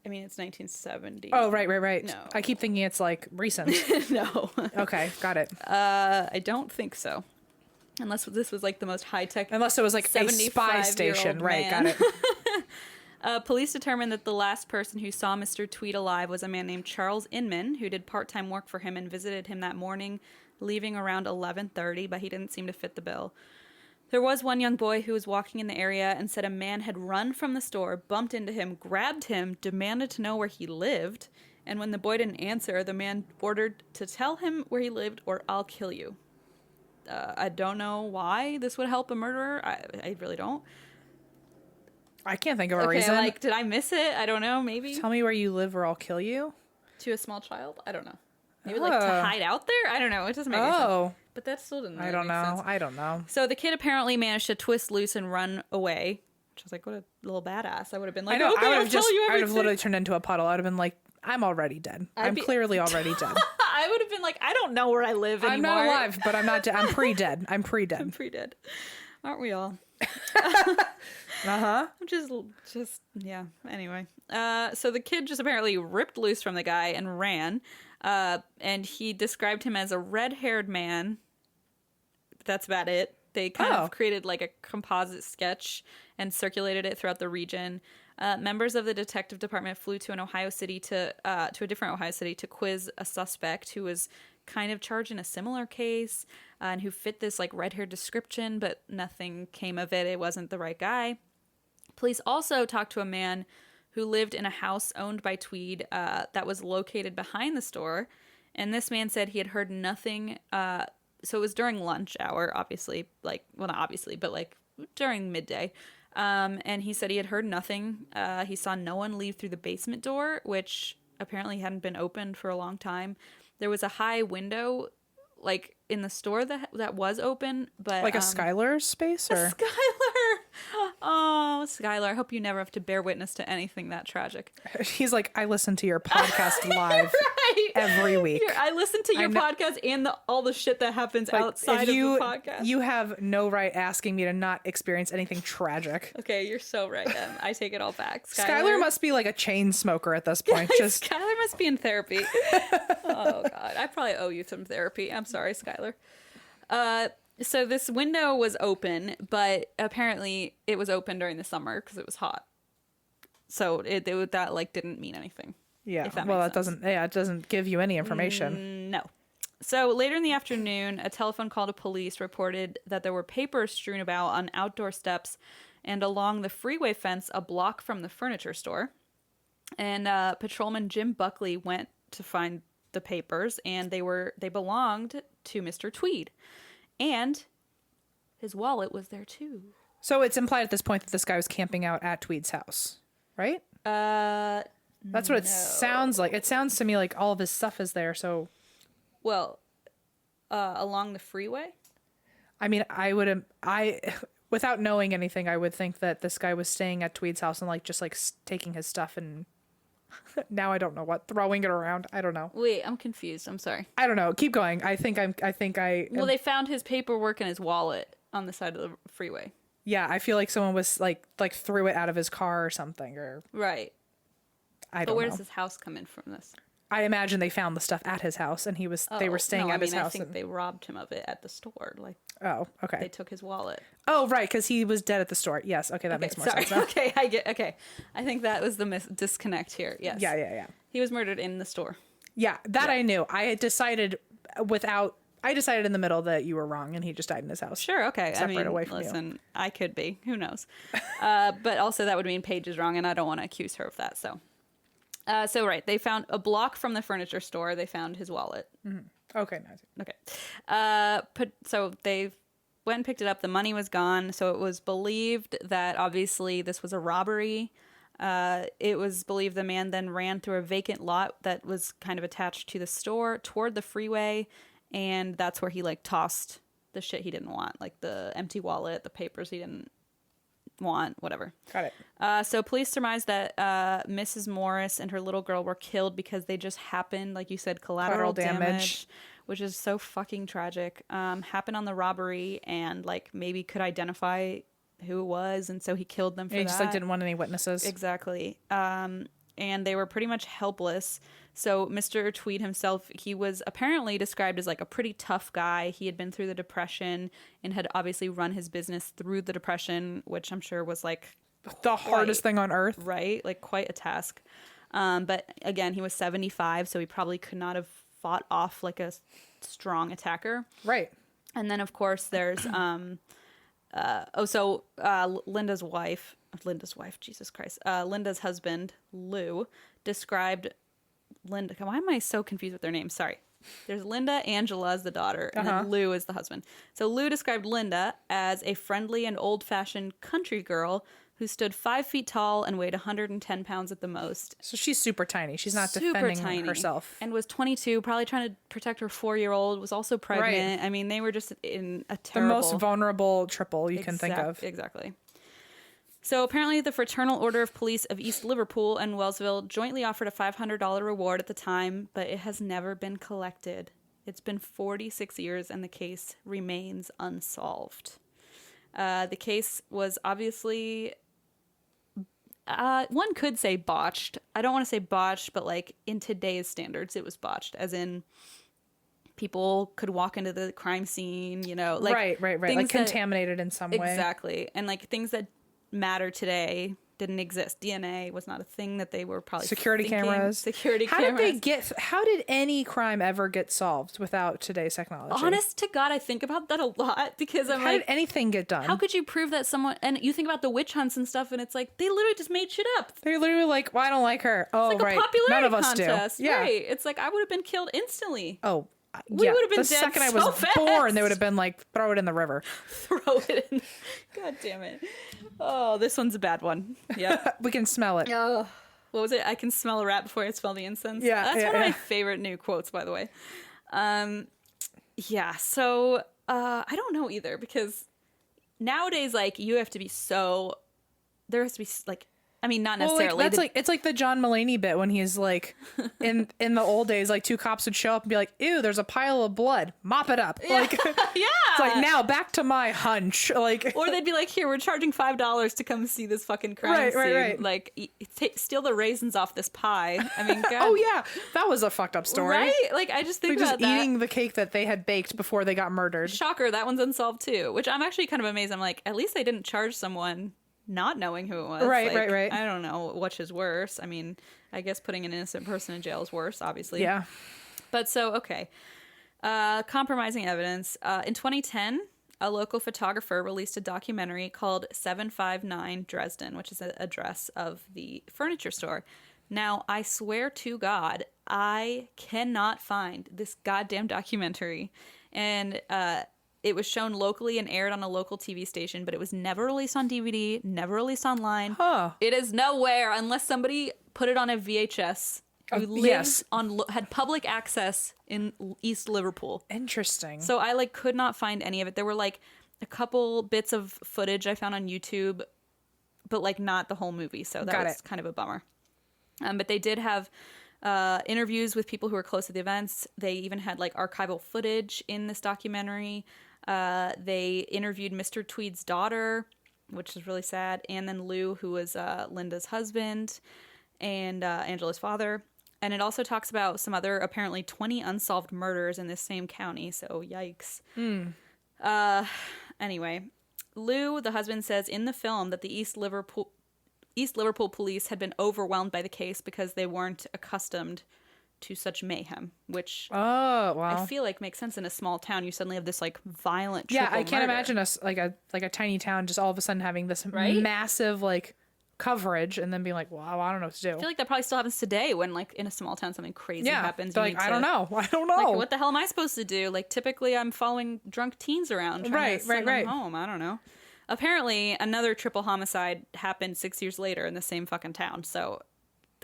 I mean, it's 1970. Oh, right. No. I keep thinking it's like recent. No. Okay, got it. I don't think so. Unless this was like the most high-tech... Unless it was like a spy station. Right, got it. Police determined that the last person who saw Mr. Tweed alive was a man named Charles Inman, who did part-time work for him and visited him that morning, leaving around 11:30, but he didn't seem to fit the bill. There was one young boy who was walking in the area and said a man had run from the store, bumped into him, grabbed him, demanded to know where he lived, and when the boy didn't answer, the man ordered to tell him where he lived or I'll kill you. I don't know why this would help a murderer. I really don't. I can't think of a reason. Like, did I miss it? I don't know, maybe. Tell me where you live or I'll kill you? To a small child? I don't know. Maybe like to hide out there? I don't know. It doesn't make any sense. But that still didn't really make sense. I don't know. So the kid apparently managed to twist loose and run away. Which I was like, what a little badass. I would have been like, I know, okay, I I'll tell you would everything. have literally turned into a puddle. I would have been like, I'm already dead. I'm clearly already dead. I would have been like, I don't know where I live anymore. I'm not alive, but I'm not dead. I'm pre-dead. I'm pre-dead. I'm pre-dead. Aren't we all? Uh-huh. Just, yeah. Anyway. So the kid just apparently ripped loose from the guy and ran. And he described him as a red-haired man. That's about it. They kind of created like a composite sketch and circulated it throughout the region. Members of the detective department flew to a different Ohio city to quiz a suspect who was kind of charged in a similar case and who fit this like red-haired description, but nothing came of it. It wasn't the right guy. Police also talked to a man who lived in a house owned by Tweed that was located behind the store. And this man said he had heard nothing. So it was during lunch hour, obviously. Like, well, not obviously, but like during midday. And he said he had heard nothing. He saw no one leave through the basement door, which apparently hadn't been opened for a long time. There was a high window, like, in the store that was open, but... Like a Skylar space, or...? A Skylar! Oh, Skylar, I hope you never have to bear witness to anything that tragic. He's like, I listen to your podcast live right. every week. I listen to your podcast and all the shit that happens like, outside of the podcast. You have no right asking me to not experience anything tragic. Okay, you're so right, Em. I take it all back. Skylar must be like a chain smoker at this point. Skylar must be in therapy. Oh, God. I probably owe you some therapy. I'm sorry, Skylar. So this window was open, but apparently it was open during the summer because it was hot. So that like didn't mean anything. Yeah. Well, it doesn't give you any information. No. So later in the afternoon, a telephone call to police reported that there were papers strewn about on outdoor steps and along the freeway fence a block from the furniture store. And patrolman Jim Buckley went to find the papers, and they belonged to Mr. Tweed. And his wallet was there too. So it's implied at this point that this guy was camping out at Tweed's house, right? That's what it sounds like. It sounds to me like all of his stuff is there. So, well, along the freeway. I mean, without knowing anything, I would think that this guy was staying at Tweed's house and like just like taking his stuff and. Now I don't know what, throwing it around. I don't know. Wait, I'm confused. I'm sorry. I don't know. Keep going. Well, they found his paperwork and his wallet on the side of the freeway. Yeah, I feel like someone was like threw it out of his car or something, or right. I don't know. But where does his house come in from this? I imagine they found the stuff at his house, and they were staying at his house. I think they robbed him of it at the store. Like, oh, okay. They took his wallet. Oh, right, because he was dead at the store. Yes, okay, that makes more sense. Now. Okay, I get. Okay, I think that was the disconnect here. Yes. Yeah. He was murdered in the store. Yeah, that I knew. I had decided in the middle that you were wrong, and he just died in his house. Sure, okay. Away from you. I could be. Who knows? But also that would mean Paige is wrong, and I don't want to accuse her of that. So. Right, they found a block from the furniture store. They found his wallet. Mm-hmm. Okay, nice. Okay. So they went and picked it up. The money was gone. So it was believed that obviously this was a robbery. It was believed the man then ran through a vacant lot that was kind of attached to the store toward the freeway, and that's where he like tossed the shit he didn't want, like the empty wallet, the papers he didn't want, whatever. Got it. So police surmised that Mrs. Morris and her little girl were killed because they just happened, like you said, collateral damage, which is so fucking tragic. Happened on the robbery, and like maybe could identify who it was, and so he killed them for that. He just like didn't want any witnesses. Exactly. and they were pretty much helpless. So Mr. Tweed himself, he was apparently described as like a pretty tough guy. He had been through the Depression and had obviously run his business through the Depression, which I'm sure was like the hardest thing on earth. Right? Like quite a task. But again, he was 75, so he probably could not have fought off like a strong attacker. Right. And then, of course, there's Linda's wife, Jesus Christ. Linda's husband, Lou, described Linda. Why am I so confused with their names? Sorry. There's Linda, Angela is the daughter, and then Lou is the husband. So Lou described Linda as a friendly and old-fashioned country girl who stood 5 feet tall and weighed 110 pounds at the most. So she's super tiny. She's not defending herself. And was 22, probably trying to protect her 4-year-old, was also pregnant. Right. I mean, they were just in a terrible... The most vulnerable triple you can think of. Exactly. So apparently the Fraternal Order of Police of East Liverpool and Wellsville jointly offered a $500 reward at the time, but it has never been collected. It's been 46 years and the case remains unsolved. The case was obviously... one could say botched. I don't want to say botched, but like in today's standards, it was botched. As in, people could walk into the crime scene, you know, like right. Like contaminated in some way. Exactly, and like things that matter today didn't exist. DNA was not a thing that they were probably Security cameras. How did any crime ever get solved without today's technology? Honest to God, I think about that a lot because I'm how did anything get done? How could you prove that someone, and you think about the witch hunts and stuff and it's like, they literally just made shit up. They're literally like, well, I don't like her. Oh, it's like right. a popularity None of us contest. do. Yeah. Right. It's like, I would have been killed instantly. Oh, we would have been the dead second I so was fast. born, they would have been like, throw it in the river. Throw it in. God damn it. Oh, this one's a bad one. Yeah. We can smell it. Oh, what was it? I can smell a rat before I smell the incense. Yeah. That's one of my favorite new quotes, by the way. Yeah. So I don't know either because nowadays, like, you have to be so, there has to be like, I mean, not necessarily. Well, like, it's like the John Mulaney bit when he's like, in the old days, like 2 cops would show up and be like, ew, there's a pile of blood. Mop it up. Yeah. Like, yeah. It's like, now back to my hunch. Like, or they'd be like, here, we're charging $5 to come see this fucking crime scene. Right. Like, steal the raisins off this pie. I mean, God. Oh, yeah. That was a fucked up story. Right? Like, I just think like about just eating the cake that they had baked before they got murdered. Shocker, that one's unsolved too, which I'm actually kind of amazed. I'm like, at least they didn't charge someone not knowing who it was. Right, like, right. I don't know which is worse. I mean, I guess putting an innocent person in jail is worse, obviously. Yeah. But so, okay. Compromising evidence. In 2010, a local photographer released a documentary called 759 Dresden, which is the address of the furniture store. Now, I swear to God, I cannot find this goddamn documentary. And it was shown locally and aired on a local TV station, but it was never released on DVD, never released online. Huh. It is nowhere unless somebody put it on a VHS who lives had public access in East Liverpool. Interesting. So I like could not find any of it. There were like a couple bits of footage I found on YouTube, but like not the whole movie. So that was kind of a bummer. But they did have interviews with people who were close to the events. They even had like archival footage in this documentary. They interviewed Mr. Tweed's daughter, which is really sad, and then Lou, who was Linda's husband, and Angela's father. And it also talks about some other apparently 20 unsolved murders in this same county. So yikes. Anyway, Lou, the husband, says in the film that the East Liverpool police had been overwhelmed by the case because they weren't accustomed to such mayhem, which I feel like makes sense in a small town. You suddenly have this like violent I can't murder. imagine us like a tiny town just all of a sudden having this massive like coverage and then being like, wow, I don't know what to do. I feel like that probably still happens today when like in a small town something crazy happens. Like, I don't know. Like, what the hell am I supposed to do? Like, typically I'm following drunk teens around trying to send them home. I don't know. Apparently another triple homicide happened 6 years later in the same fucking town. So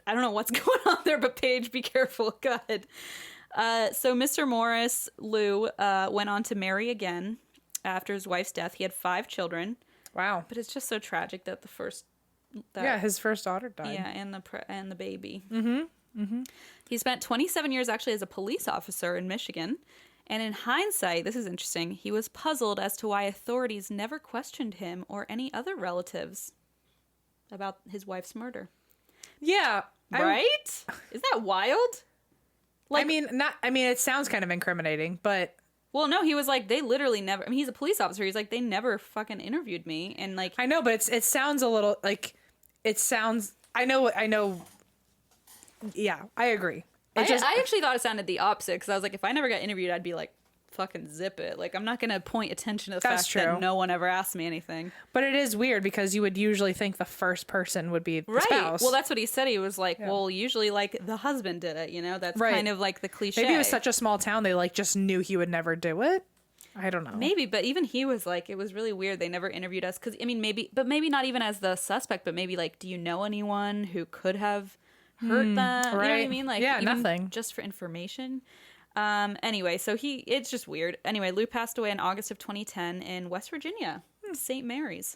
I don't know what's going on there, but Paige, be careful. Go ahead. So Mr. Morris, Lou, went on to marry again after his wife's death. He had 5 children. Wow. But it's just so tragic that his first daughter died. Yeah, and the baby. He spent 27 years actually as a police officer in Michigan. And in hindsight, this is interesting, he was puzzled as to why authorities never questioned him or any other relatives about his wife's murder. Yeah. Right? Isn't that wild? I mean, it sounds kind of incriminating, but well, no, he was like, they literally never. I mean, he's a police officer. He's like, they never fucking interviewed me, and like, I know, but it sounds a little like it sounds. I know. Yeah, I agree. I actually thought it sounded the opposite because I was like, if I never got interviewed, I'd be like, fucking zip it. Like, I'm not gonna point attention to the fact that no one ever asked me anything. But it is weird because you would usually think the first person would be the spouse. Well, that's what he said. He was like, well, usually like the husband did it. You know, that's kind of like the cliche. Maybe it was such a small town they like just knew he would never do it. I don't know. Maybe, but even he was like, it was really weird. They never interviewed us because I mean, maybe not even as the suspect, but maybe like, do you know anyone who could have hurt that? Right. You know what I mean? Like, even nothing. Just for information. Anyway, so it's just weird. Anyway, Lou passed away in August of 2010 in West Virginia, St. Mary's.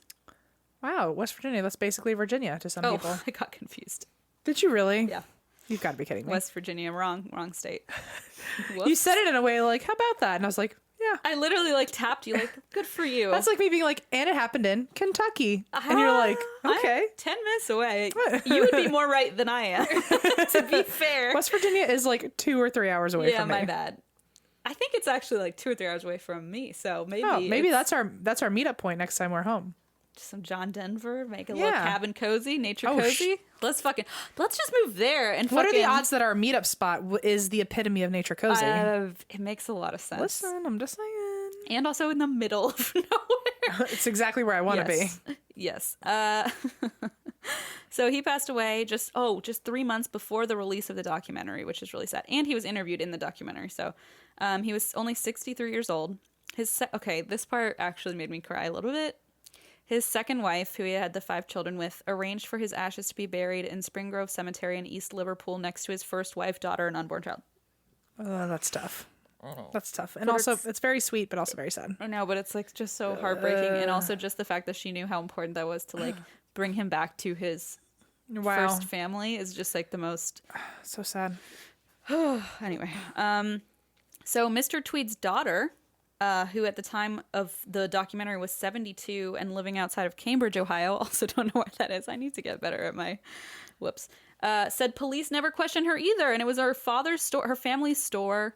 Wow, West Virginia. That's basically Virginia to some people. I got confused. Did you really? Yeah. You've got to be kidding me. West Virginia, wrong state. You said it in a way like, how about that? And I was like, yeah. I literally like tapped you like, good for you. That's like me being like, and it happened in Kentucky. And you're like, okay. I'm 10 minutes away. You would be more right than I am, to be fair. West Virginia is like 2 or 3 hours away from me. Yeah, my bad. I think it's actually like 2 or 3 hours away from me. So maybe that's our meetup point next time we're home. Some John Denver, make a little cabin cozy, nature cozy. Let's just move there and what are the odds that our meetup spot is the epitome of nature cozy? It makes a lot of sense. Listen, I'm just saying. And also in the middle of nowhere. It's exactly where I want to be. Yes. So he passed away just 3 months before the release of the documentary, which is really sad. And he was interviewed in the documentary. So he was only 63 years old. This part actually made me cry a little bit. His second wife, who he had the 5 children with, arranged for his ashes to be buried in Spring Grove Cemetery in East Liverpool next to his first wife, daughter, and unborn child. That's tough. That's tough. And also, it's very sweet, but also very sad. I know, but it's like just so heartbreaking. And also just the fact that she knew how important that was to like bring him back to his first family is just like the most... So sad. Anyway, so Mr. Tweed's daughter... who at the time of the documentary was 72 and living outside of Cambridge, Ohio. Also don't know where that is. I need to get better at my said police never questioned her either. And it was her father's store, her family's store,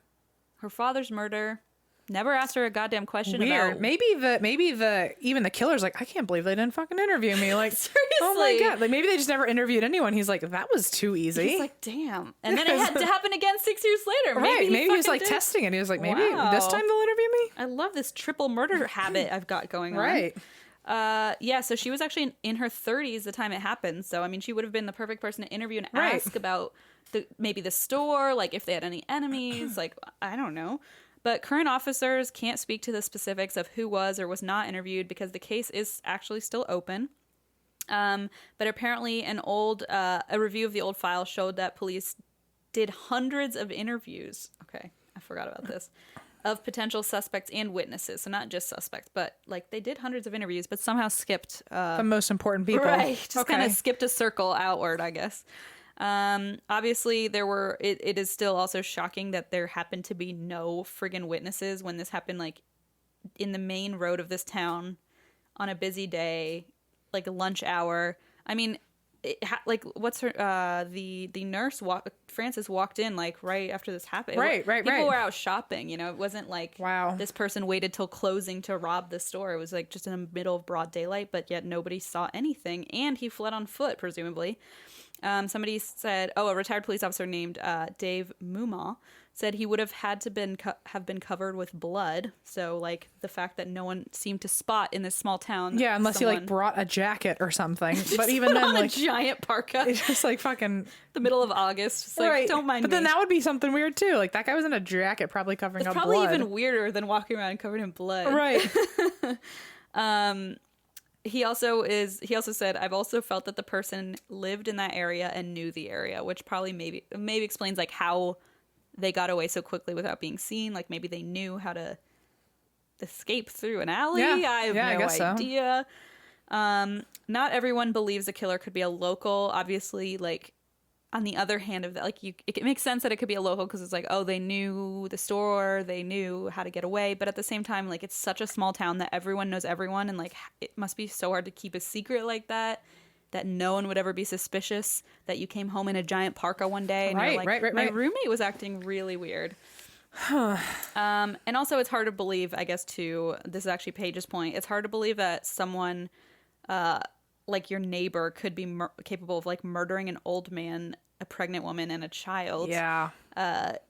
her father's murder. Never asked her a goddamn question. Weird. About... Maybe even the killer's like, I can't believe they didn't fucking interview me. Like, seriously. Oh my God. Like maybe they just never interviewed anyone. He's like, that was too easy. He's like, damn. And then it had to happen again 6 years later. Maybe he was like testing it. He was like, maybe this time they'll interview me. I love this triple murder habit I've got going on. Right. So she was actually in her 30s the time it happened. So, I mean, she would have been the perfect person to interview and ask about maybe the store, like if they had any enemies, like, I don't know. But current officers can't speak to the specifics of who was or was not interviewed because the case is actually still open. But apparently a review of the old file showed that police did hundreds of interviews. Okay, I forgot about this. Of potential suspects and witnesses. So not just suspects, but like they did hundreds of interviews, but somehow skipped... the most important people. Right, just kind of skipped a circle outward, I guess. Obviously it is still also shocking that there happened to be no friggin' witnesses when this happened, like in the main road of this town on a busy day, like a lunch hour. I mean, what's her, the nurse Frances walked in like right after this happened. Right. People were out shopping, you know, it wasn't like, wow, this person waited till closing to rob the store. It was like just in the middle of broad daylight, but yet nobody saw anything. And he fled on foot, presumably. Somebody said, a retired police officer named Dave Muma said he would have had to have been covered with blood. So, like, the fact that no one seemed to spot in this small town. Yeah, unless he, like, brought a jacket or something. But even then, like... a giant parka. It's just, like, fucking... The middle of August. Just, like, don't mind me. But then that would be something weird, too. Like, that guy was in a jacket probably covering up blood. It's probably even weirder than walking around covered in blood. Right. He also said, I've also felt that the person lived in that area and knew the area, which probably maybe explains like how they got away so quickly without being seen. Like maybe they knew how to escape through an alley. Yeah. I have no idea. Not everyone believes a killer could be a local. Obviously, like on the other hand of that, like it makes sense that it could be a local because it's like, oh, they knew the store, they knew how to get away. But at the same time, like it's such a small town that everyone knows everyone. And like it must be so hard to keep a secret like that. that no one would ever be suspicious that you came home in a giant parka one day and you're like, right. my roommate was acting really weird. And also it's hard to believe, I guess, too, this is actually Paige's point, it's hard to believe that someone like your neighbor could be capable of like murdering an old man, a pregnant woman, and a child. Yeah.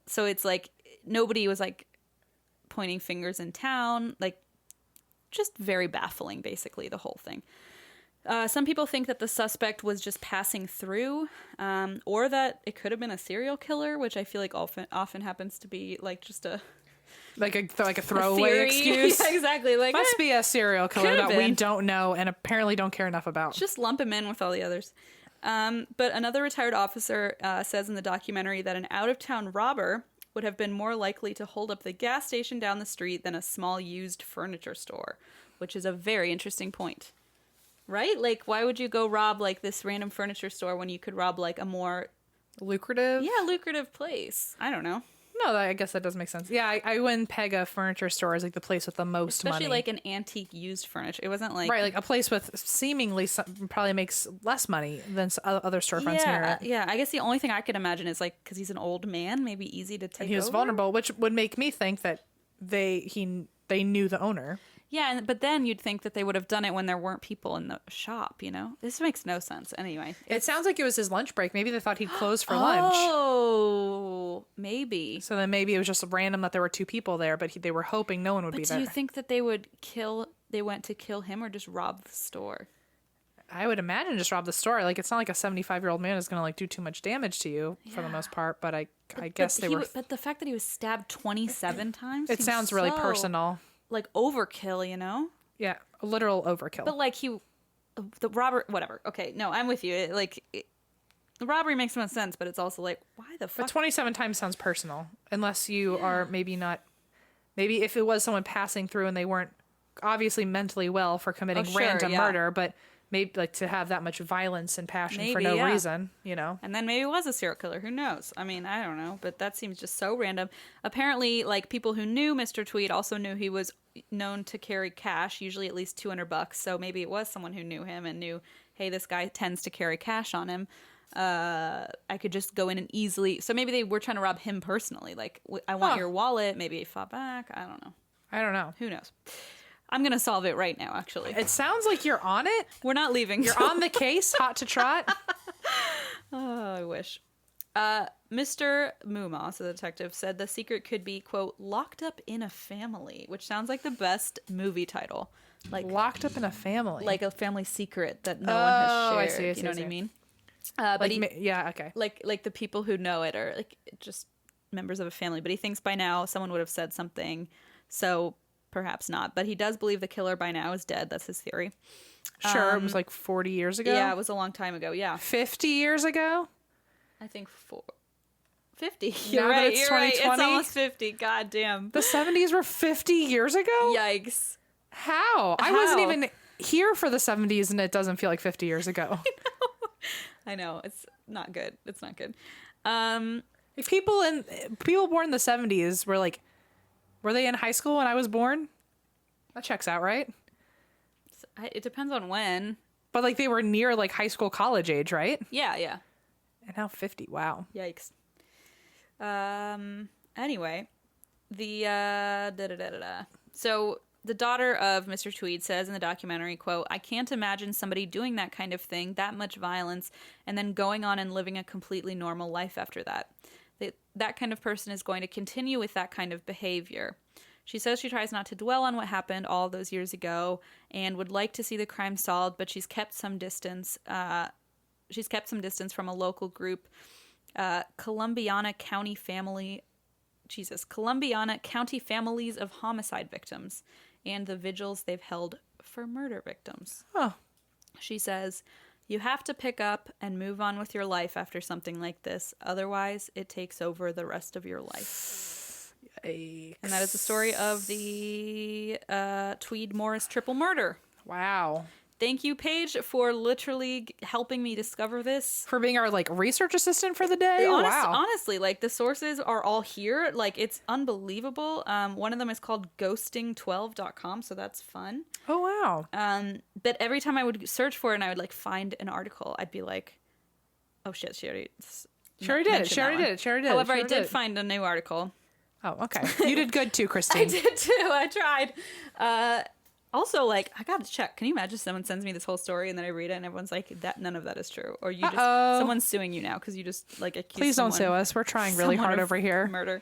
So it's like nobody was like pointing fingers in town, like just very baffling, basically, the whole thing. Some people think that the suspect was just passing through, or that it could have been a serial killer, which I feel like often happens to be like just a throwaway excuse. Yeah, exactly. Like must be a serial killer that we been. don't know and apparently don't care enough about. Just lump him in with all the others. But another retired officer says in the documentary that an out-of-town robber would have been more likely to hold up the gas station down the street than a small used furniture store, which is a very interesting point. Right? Like, why would you go rob, like, this random furniture store when you could rob, like, a more... lucrative place? I don't know. No, I guess that does make sense. Yeah, I wouldn't peg a furniture store as like the place with the most money. Especially like an antique used furniture. It wasn't like... Right, like a place with seemingly probably makes less money than other storefronts near it. Yeah, I guess the only thing I could imagine is like, because he's an old man, maybe easy to take And he was over. vulnerable, which would make me think that they knew the owner. Yeah, but then you'd think that they would have done it when there weren't people in the shop, you know? This makes no sense. Anyway. It sounds like it was his lunch break. Maybe they thought he'd close for lunch. Oh, maybe. So then maybe it was just random that there were two people there, but they were hoping no one would be there. Do you think that they went to kill him or just rob the store? I would imagine just rob the store. Like, it's not like a 75-year-old man is going to like do too much damage to you for the most part, but I guess they were... But the fact that he was stabbed 27 times... It sounds really personal. Like overkill, you know? Yeah, a literal overkill. But like the robber, whatever. Okay, no, I'm with you. The robbery makes no sense, but it's also like, why the fuck? But 27 times sounds personal, unless you are maybe not. Maybe if it was someone passing through and they weren't obviously mentally well for committing random murder, but maybe like to have that much violence and passion for no reason, you know. And then maybe it was a serial killer. Who knows? I mean, I don't know, but that seems just so random. Apparently, like people who knew Mr. Tweed also knew he was known to carry cash, usually at least $200. So maybe it was someone who knew him and knew, hey, this guy tends to carry cash on him. I could just go in and easily. So maybe they were trying to rob him personally. Like, I want your wallet. Maybe he fought back. I don't know. Who knows? I'm going to solve it right now, actually. It sounds like you're on it. We're not leaving. You're on the case, hot to trot. Oh, I wish. Mr. Mumas, the detective, said the secret could be, quote, locked up in a family, which sounds like the best movie title. Like locked up in a family. Like a family secret that no one has shared. I see, you know what I mean? But okay. Like the people who know it are like just members of a family. But he thinks by now someone would have said something, so perhaps not. But he does believe the killer by now is dead. That's his theory. Sure, it was like 40 years ago. Yeah, it was a long time ago. Yeah, 50 years ago. I think 50. You're right. You're right. It's almost 50. God damn. The 70s were 50 years ago? Yikes. How? I wasn't even here for the 70s and it doesn't feel like 50 years ago. I know. It's not good. It's not good. Like people born in the 70s were they in high school when I was born? That checks out, right? It depends on when. But like they were near like high school, college age, right? Yeah. And now 50. Wow. Yikes. Anyway, So the daughter of Mr. Tweed says in the documentary, quote, I can't imagine somebody doing that kind of thing, that much violence, and then going on and living a completely normal life after that. That kind of person is going to continue with that kind of behavior. She says she tries not to dwell on what happened all those years ago and would like to see the crime solved, but she's kept some distance. From a local group, Columbiana County Families of Homicide Victims, and the vigils they've held for murder victims. Oh. She says, you have to pick up and move on with your life after something like this. Otherwise, it takes over the rest of your life. Yikes. And that is the story of the Tweed Morris triple murder. Wow. Thank you, Paige, for literally helping me discover this. For being our like research assistant for the day. Wow. Honestly, like the sources are all here. Like it's unbelievable. One of them is called ghosting12.com, so that's fun. Oh wow. But every time I would search for it and I would like find an article, I'd be like, oh shit, she already did it. However, I did find a new article. Oh, okay. You did good too, Christine. I did too. I tried. Also, like, I gotta check. Can you imagine someone sends me this whole story and then I read it and everyone's like, "That none of that is true," or you just someone's suing you now because you just like accused. Please don't sue us. We're trying really hard over here. Murder.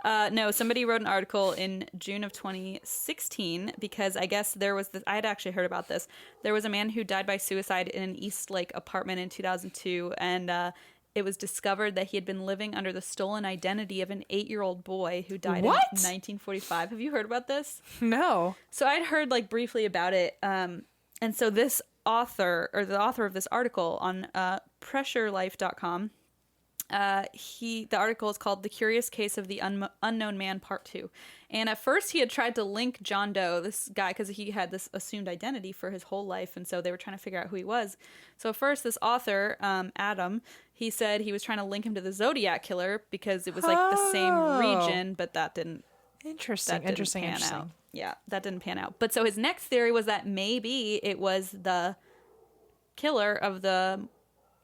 No, somebody wrote an article in June of 2016 because I guess there was this. I had actually heard about this. There was a man who died by suicide in an East Lake apartment in 2002, and it was discovered that he had been living under the stolen identity of an 8-year-old boy who died in 1945. Have you heard about this? No. So I'd heard like briefly about it. And so this author, or the author of this article on pressurelife.com, the article is called "The Curious Case of the Unknown Man Part 2." And at first he had tried to link John Doe, this guy, because he had this assumed identity for his whole life. And so they were trying to figure out who he was. So at first this author, Adam, he said he was trying to link him to the Zodiac Killer because it was like the same region, but that didn't Interesting. pan out. Yeah, that didn't pan out. But so his next theory was that maybe it was the killer of the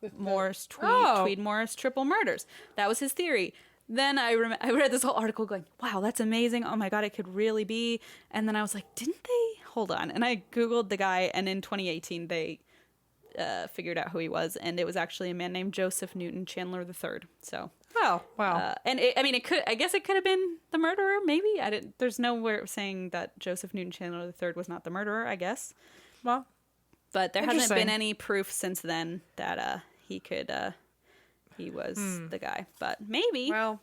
Tweed Morris triple murders. That was his theory. Then I read this whole article going, wow, that's amazing. Oh my God, it could really be. And then I was like, didn't they? Hold on. And I Googled the guy, and in 2018, they figured out who he was. And it was actually a man named Joseph Newton Chandler III. So. Oh, wow. And I guess it could have been the murderer, maybe. There's nowhere saying that Joseph Newton Chandler III was not the murderer, I guess. Well, but there hasn't been any proof since then that he was the guy, but maybe. Well,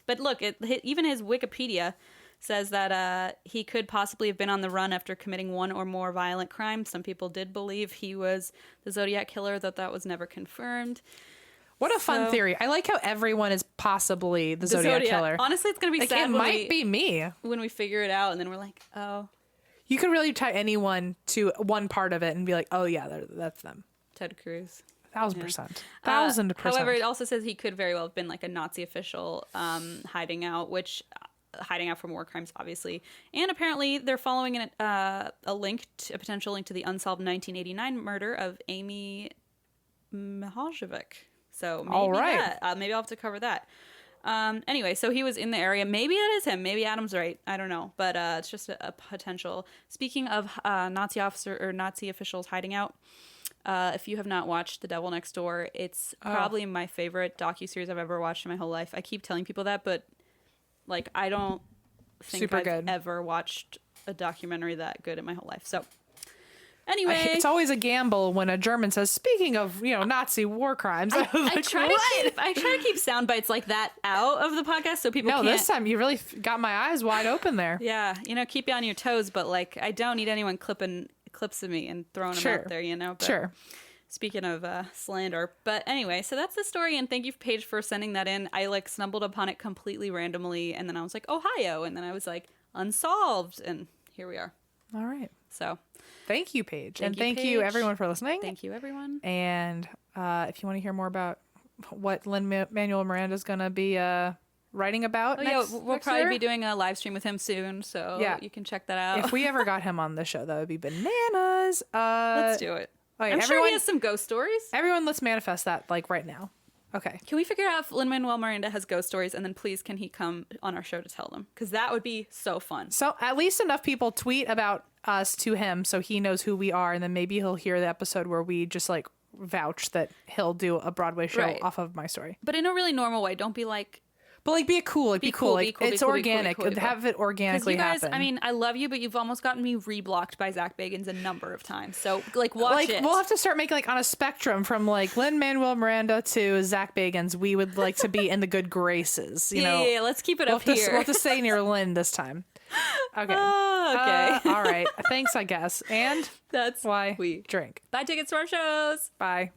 but look, even his Wikipedia says that he could possibly have been on the run after committing one or more violent crimes. Some people did believe he was the Zodiac Killer, though that was never confirmed. What a fun theory. I like how everyone is possibly the Zodiac Killer. Honestly, it's going to be sad. It might be me. When we figure it out, and then we're like, oh. You could really tie anyone to one part of it and be like, oh, yeah, that's them. Ted Cruz. 1,000%. 1,000%. However, it also says he could very well have been like a Nazi official hiding out from war crimes, obviously. And apparently they're following a potential link to the unsolved 1989 murder of Amy Mihaljevic. So maybe I'll have to cover that. Anyway, so he was in the area. Maybe that is him. Maybe Adam's right. I don't know. But it's just a potential. Speaking of Nazi officials hiding out, if you have not watched The Devil Next Door, it's probably my favorite docuseries I've ever watched in my whole life. I keep telling people that, but like I don't think I've ever watched a documentary that good in my whole life. So anyway, it's always a gamble when a German says, "Speaking of, Nazi war crimes." I try to keep sound bites like that out of the podcast so people can't. No, this time you really got my eyes wide open there. Yeah, keep you on your toes, but like I don't need anyone clipping clips of me and throwing them out there, But sure. Speaking of slander. But anyway, so that's the story, and thank you, Paige, for sending that in. I like stumbled upon it completely randomly, and then I was like, Ohio, and then I was like, unsolved, and here we are. All right. So thank you, Paige. Thank you, everyone, for listening. Thank you, everyone. And if you want to hear more about what Lin-Manuel Miranda is going to be writing about we'll probably be doing a live stream with him soon, so you can check that out. If we ever got him on the show, that would be bananas. Let's do it. Okay, I'm sure he has some ghost stories. Everyone, let's manifest that like right now. Okay. Can we figure out if Lin-Manuel Miranda has ghost stories, and then please can he come on our show to tell them? Because that would be so fun. So at least enough people tweet about us to him so he knows who we are, and then maybe he'll hear the episode where we just like vouch that he'll do a Broadway show off of my story. But in a really normal way. Don't be like... But like, be cool. Like, be cool. It's organic. Have it organically happen. I mean, I love you, but you've almost gotten me reblocked by Zach Bagans a number of times. So like, watch it. We'll have to start making like on a spectrum from like Lin-Manuel Miranda to Zach Bagans. We would like to be in the good graces. Yeah, let's keep it up here. We'll have to stay near Lynn this time. Okay. Okay. All right. Thanks, I guess. And that's why we drink. Buy tickets to our shows. Bye.